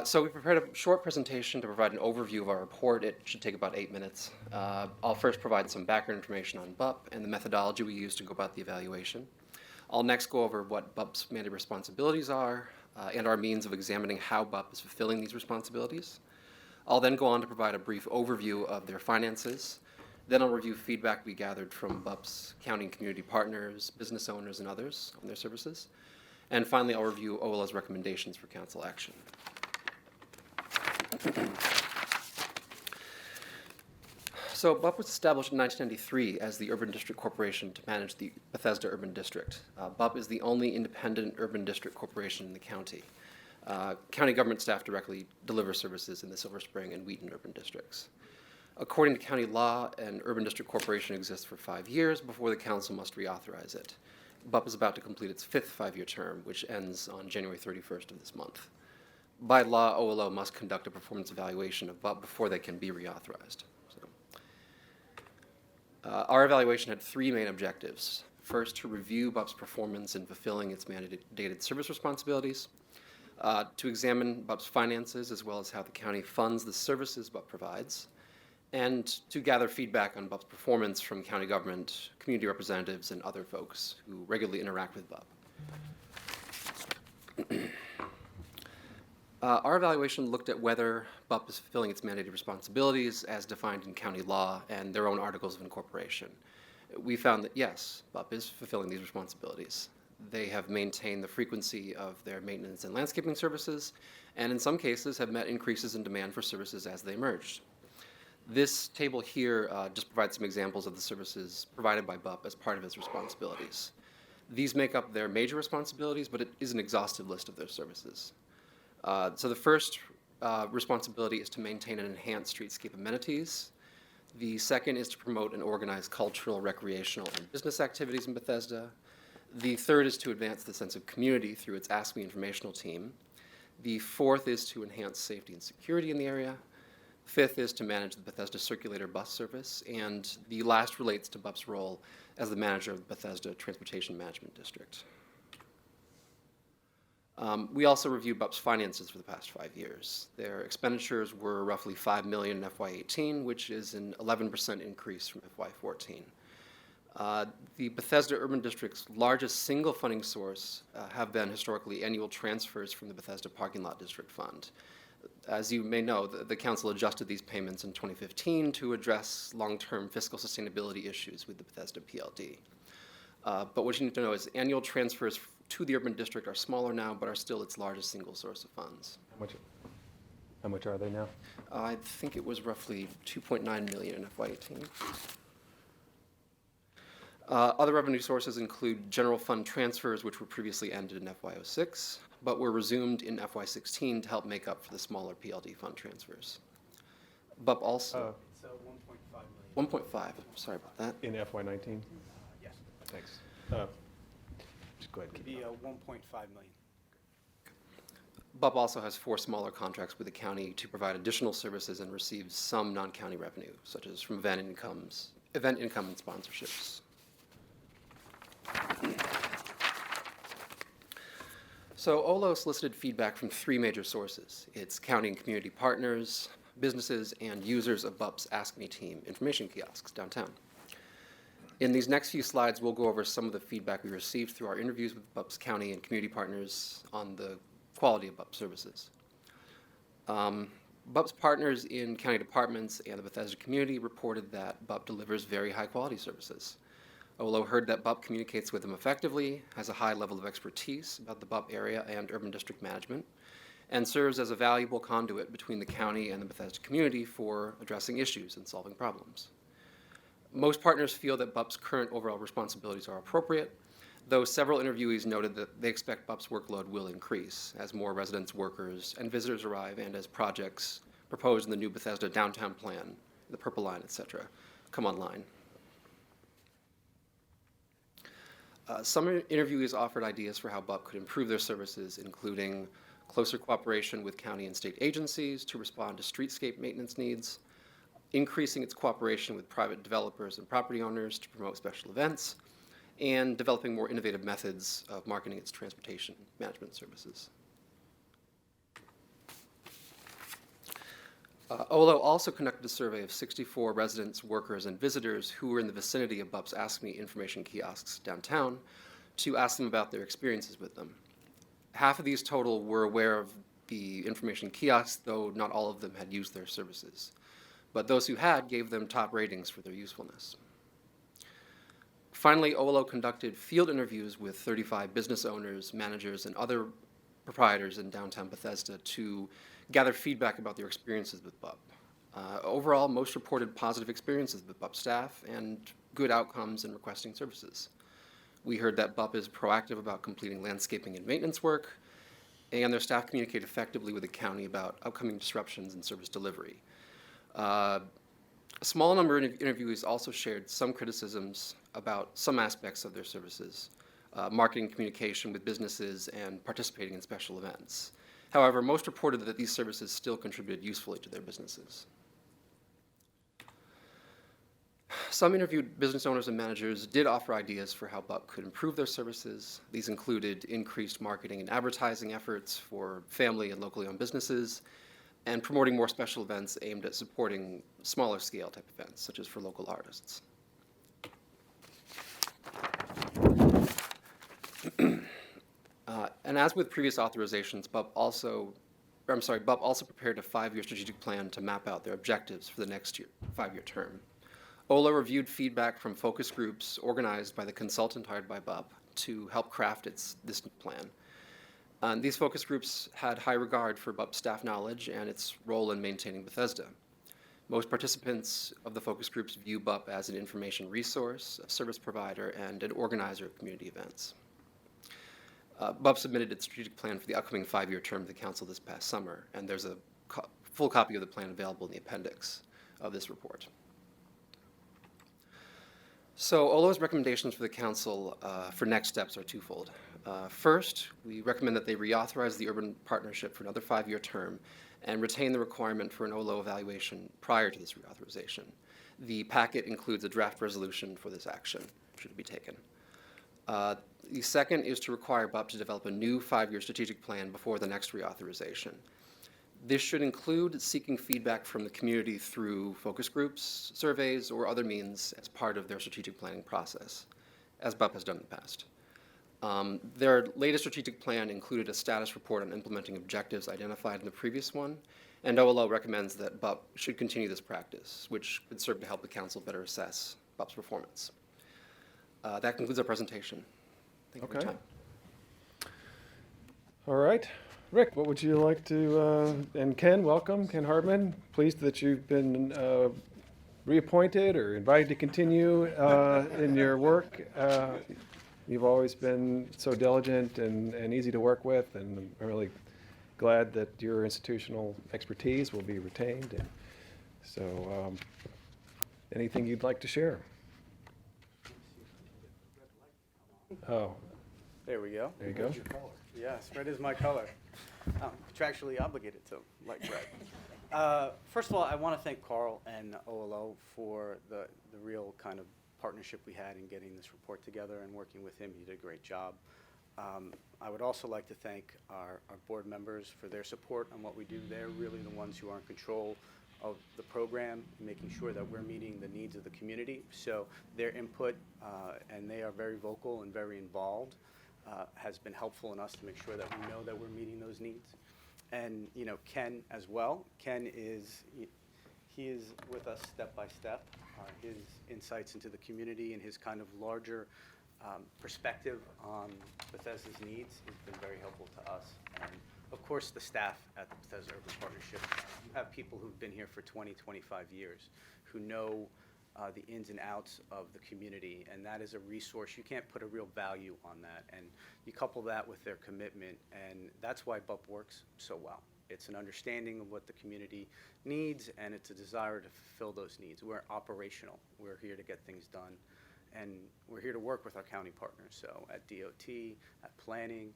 So we prepared a short presentation to provide an overview of our report. It should take about 8 minutes. I'll first provide some background information on BUP and the methodology we used to go about the evaluation. I'll next go over what BUP's mandated responsibilities are and our means of examining how BUP is fulfilling these responsibilities. I'll then go on to provide a brief overview of their finances. Then I'll review feedback we gathered from BUP's county and community partners, business owners, and others on their services. And finally, I'll review OLO's recommendations for council action. So BUP was established in 1993 as the Urban District Corporation to manage the Bethesda Urban District. BUP is the only independent urban district corporation in the county. County government staff directly deliver services in the Silver Spring and Wheaton urban districts. According to county law, an urban district corporation exists for 5 years before the council must reauthorize it. BUP is about to complete its 5th 5-year term, which ends on January 31st of this month. By law, OLO must conduct a performance evaluation of BUP before they can be reauthorized. Our evaluation had 3 main objectives. First, to review BUP's performance in fulfilling its mandated service responsibilities, to examine BUP's finances as well as how the county funds the services BUP provides, and to gather feedback on BUP's performance from county government, community representatives, and other folks who regularly interact with BUP. Our evaluation looked at whether BUP is fulfilling its mandated responsibilities as defined in county law and their own articles of incorporation. We found that yes, BUP is fulfilling these responsibilities. They have maintained the frequency of their maintenance and landscaping services, and in some cases have met increases in demand for services as they emerged. This table here just provides some examples of the services provided by BUP as part of its responsibilities. These make up their major responsibilities, but it is an exhaustive list of their services. So the first responsibility is to maintain and enhance streetscape amenities. The second is to promote and organize cultural, recreational, and business activities in Bethesda. The third is to advance the sense of community through its Ask Me informational team. The fourth is to enhance safety and security in the area. Fifth is to manage the Bethesda Circulator bus service. And the last relates to BUP's role as the manager of the Bethesda Transportation Management District. We also reviewed BUP's finances for the past 5 years. Their expenditures were roughly $5 million in FY18, which is an 11% increase from FY14. The Bethesda Urban District's largest single funding source have been historically annual transfers from the Bethesda Parking Lot District Fund. As you may know, the council adjusted these payments in 2015 to address long-term fiscal sustainability issues with the Bethesda PLD. But what you need to know is annual transfers to the urban district are smaller now, but are still its largest single source of funds. How much are they now? I think it was roughly $2.9 million in FY18. Other revenue sources include general fund transfers, which were previously ended in FY06, but were resumed in FY16 to help make up for the smaller PLD fund transfers. BUP also... So 1.5 million. 1.5, sorry about that. In FY19? Yes, Thanks. Just go ahead. it'd be 1.5 million. BUP also has 4 smaller contracts with the county to provide additional services and receives some non-county revenue, such as from event income and sponsorships. So OLO solicited feedback from 3 major sources: its county and community partners, businesses, and users of BUP's Ask Me team information kiosks downtown. In these next few slides, we'll go over some of the feedback we received through our interviews with BUP's county and community partners on the quality of BUP services. BUP's partners in county departments and the Bethesda community reported that BUP delivers very high-quality services. OLO heard that BUP communicates with them effectively, has a high level of expertise about the BUP area and urban district management, and serves as a valuable conduit between the county and the Bethesda community for addressing issues and solving problems. Most partners feel that BUP's current overall responsibilities are appropriate, though several interviewees noted that they expect BUP's workload will increase as more residents, workers, and visitors arrive, and as projects proposed in the new Bethesda downtown plan, the Purple Line, etc., come online. Some interviewees offered ideas for how BUP could improve their services, including closer cooperation with county and state agencies to respond to streetscape maintenance needs, increasing its cooperation with private developers and property owners to promote special events, and developing more innovative methods of marketing its transportation management services. OLO also conducted a survey of 64 residents, workers, and visitors who were in the vicinity of BUP's Ask Me information kiosks downtown to ask them about their experiences with them. Half of these total were aware of the information kiosks, though not all of them had used their services. But those who had gave them top ratings for their usefulness. Finally, OLO conducted field interviews with 35 business owners, managers, and other proprietors in downtown Bethesda to gather feedback about their experiences with BUP. Overall, most reported positive experiences with BUP staff and good outcomes in requesting services. We heard that BUP is proactive about completing landscaping and maintenance work, and their staff communicate effectively with the county about upcoming disruptions in service delivery. A small number of interviewees also shared some criticisms about some aspects of their services, marketing communication with businesses and participating in special events. However, most reported that these services still contributed usefully to their businesses. Some interviewed business owners and managers did offer ideas for how BUP could improve their services. These included increased marketing and advertising efforts for family and locally owned businesses, and promoting more special events aimed at supporting smaller scale type events, such as for local artists. And as with previous authorizations, BUP also prepared a 5-year strategic plan to map out their objectives for the next 5-year term. OLO reviewed feedback from focus groups organized by the consultant hired by BUP to help craft this plan. These focus groups had high regard for BUP staff knowledge and its role in maintaining Bethesda. Most participants of the focus groups view BUP as an information resource, a service provider, and an organizer of community events. BUP submitted its strategic plan for the upcoming 5-year term to the council this past summer, and there's a full copy of the plan available in the appendix of this report. So OLO's recommendations for the council for next steps are twofold. First, we recommend that they reauthorize the urban partnership for another 5-year term and retain the requirement for an OLO evaluation prior to this reauthorization. The packet includes a draft resolution for this action, should it be taken. The second is to require BUP to develop a new 5-year strategic plan before the next reauthorization. This should include seeking feedback from the community through focus groups, surveys, or other means as part of their strategic planning process, as BUP has done in the past. Their latest strategic plan included a status report on implementing objectives identified in the previous one, and OLO recommends that BUP should continue this practice, which could serve to help the council better assess BUP's performance. That concludes our presentation. Thank you for your time. All right. Rick, what would you like to, and Ken, welcome, Ken Hartman. Pleased that you've been reappointed or invited to continue in your work. You've always been so diligent and easy to work with, and I'm really glad that your institutional expertise will be retained. And so anything you'd like to share? Oh, There we go. there you go. Yes, red is my color. I'm contractually obligated to like red. First of all, I want to thank Carl and OLO for the real kind of partnership we had in getting this report together and working with him. He did a great job. I would also like to thank our board members for their support on what we do. They're really the ones who are in control of the program, making sure that we're meeting the needs of the community. So their input, and they are very vocal and very involved, has been helpful in us to make sure that we know that we're meeting those needs. And, you know, Ken as well. Ken is, he is with us step by step. His insights into the community and his kind of larger perspective on Bethesda's needs has been very helpful to us. And of course, the staff at the Bethesda Urban Partnership. You have people who've been here for 20, 25 years who know the ins and outs of the community, and that is a resource. You can't put a real value on that, and you couple that with their commitment, and that's why BUP works so well. It's an understanding of what the community needs, and it's a desire to fulfill those needs. We're operational. We're here to get things done, and we're here to work with our county partners. So at DOT, at planning,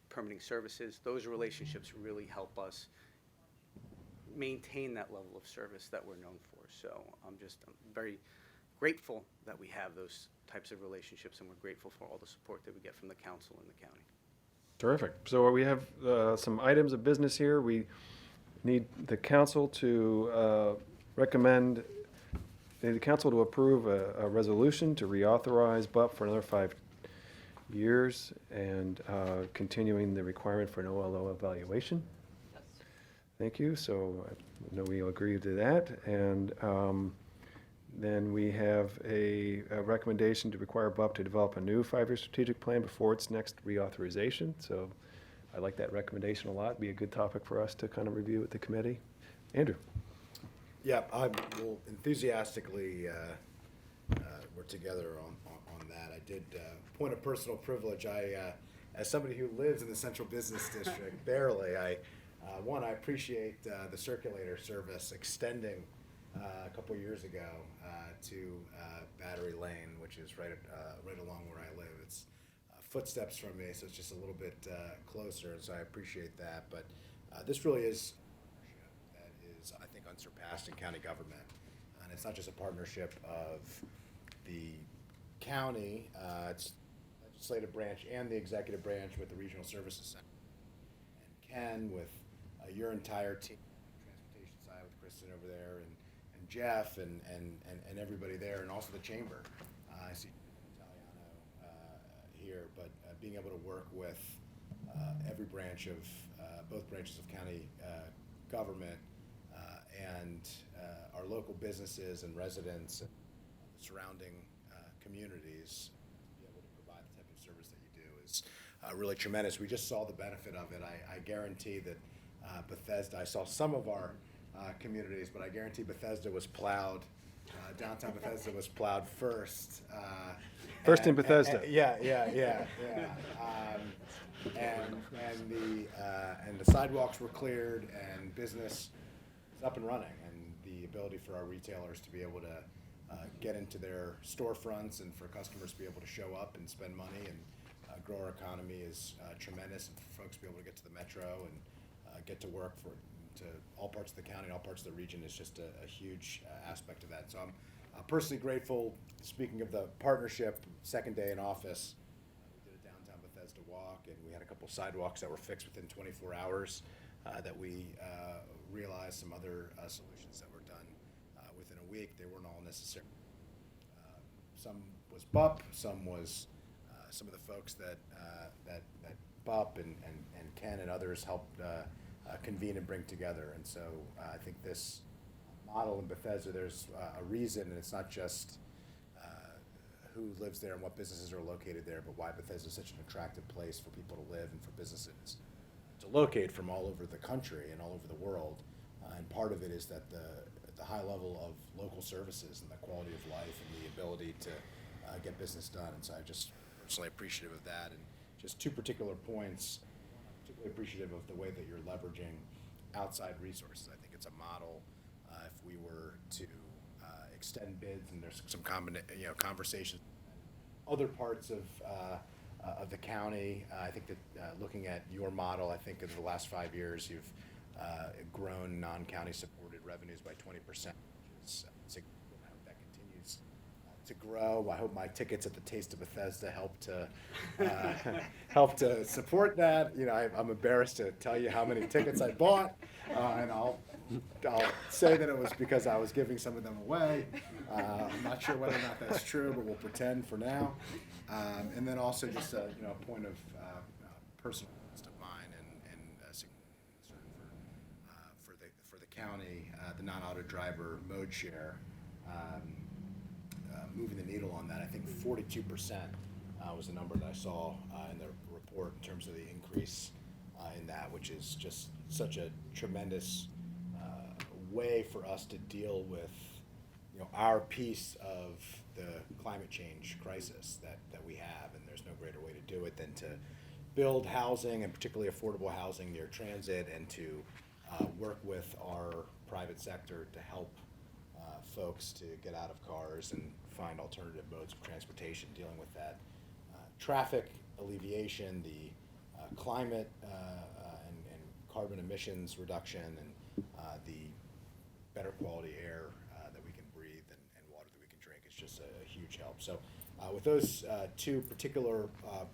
permitting services, those relationships really help us maintain that level of service that we're known for. So I'm very grateful that we have those types of relationships, and we're grateful for all the support that we get from the council and the county. Terrific. So we have some items of business here. We need the council to recommend, the council to approve a resolution to reauthorize BUP for another 5 years and continuing the requirement for an OLO evaluation. Thank you. So I know we all agree to that. And then we have a recommendation to require BUP to develop a new 5-year strategic plan before its next reauthorization. So I like that recommendation a lot. Be a good topic for us to kind of review at the committee. Andrew. Yeah, I will enthusiastically work together on that. I did, point of personal privilege, as somebody who lives in the central business district, barely, I appreciate the circulator service extending a couple years ago to Battery Lane, which is right along where I live. It's footsteps from me, so it's just a little bit closer, and so I appreciate that. But this really is that is, I think, unsurpassed in county government, and it's not just a partnership of the county, it's legislative branch and the executive branch with the regional services center, and Ken with your entire team, transportation side with Kristen over there, and Jeff and everybody there, and also the chamber. I see Italiano here, but being able to work with every branch of both branches of county government and our local businesses and residents and surrounding communities, to be able to provide the type of service that you do is really tremendous. We just saw the benefit of it. I guarantee that Bethesda, I saw some of our communities, but I guarantee Bethesda was plowed. Downtown Bethesda was plowed first. First in Bethesda. Yeah. And the sidewalks were cleared, and business is up and running, and the ability for our retailers to be able to get into their storefronts and for customers to be able to show up and spend money and grow our economy is tremendous, and for folks to be able to get to the metro and get to work to all parts of the county, all parts of the region is just a huge aspect of that. So I'm personally grateful. Speaking of the partnership, second day in office, we did a downtown Bethesda walk, and we had a couple sidewalks that were fixed within 24 hours that we realized some other solutions that were done within a week. They weren't all necessary. Some was BUP, some was some of the folks that BUP and Ken and others helped convene and bring together. And so I think this model in Bethesda, there's a reason, and it's not just who lives there and what businesses are located there, but why Bethesda is such an attractive place for people to live and for businesses to locate from all over the country and all over the world. And part of it is that the high level of local services and the quality of life and the ability to get business done. And so I'm just personally appreciative of that. And just two particular points. I'm particularly appreciative of the way that you're leveraging outside resources. I think it's a model. If we were to extend bids, and there's some conversations, other parts of the county. I think that looking at your model, I think in the last 5 years you've grown non-county supported revenues by 20%, which is significant. I hope that continues to grow. I hope my tickets at the Taste of Bethesda help to support that. I'm embarrassed to tell you how many tickets I bought, and I'll say that it was because I was giving some of them away. I'm not sure whether or not that's true, but we'll pretend for now. And then also just a point of personal interest of mine and concern for the county, the non-auto driver mode share, moving the needle on that. I think 42% was the number that I saw in the report in terms of the increase in that, which is just such a tremendous way for us to deal with our piece of the climate change crisis that we have, and there's no greater way to do it than to build housing, and particularly affordable housing near transit, and to work with our private sector to help folks to get out of cars and find alternative modes of transportation, dealing with that traffic alleviation, the climate and carbon emissions reduction, and the better quality air that we can breathe and water that we can drink. It's just a huge help. So with those two particular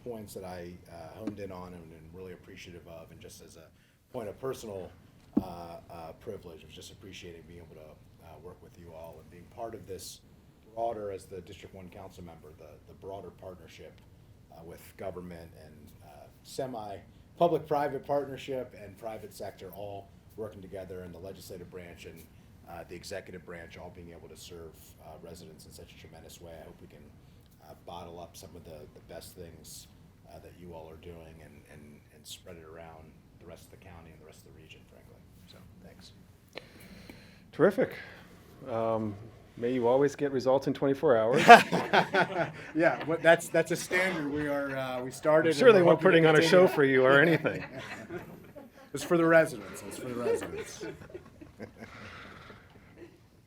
points that I honed in on and really appreciative of, and just as a point of personal privilege, of just appreciating being able to work with you all and being part of this broader, as the District 1 Council member, the broader partnership with government and semi-public-private partnership and private sector all working together, and the legislative branch and the executive branch all being able to serve residents in such a tremendous way. I hope we can bottle up some of the best things that you all are doing and spread it around the rest of the county and the rest of the region, frankly. So, thanks. Terrific. May you always get results in 24 hours. Yeah, that's a standard. We started. I'm sure they weren't putting on a show for you or anything. It's for the residents. It's for the residents.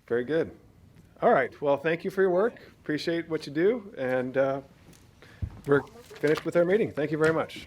Very good. All right. Well, thank you for your work. Appreciate what you do. And we're finished with our meeting. Thank you very much.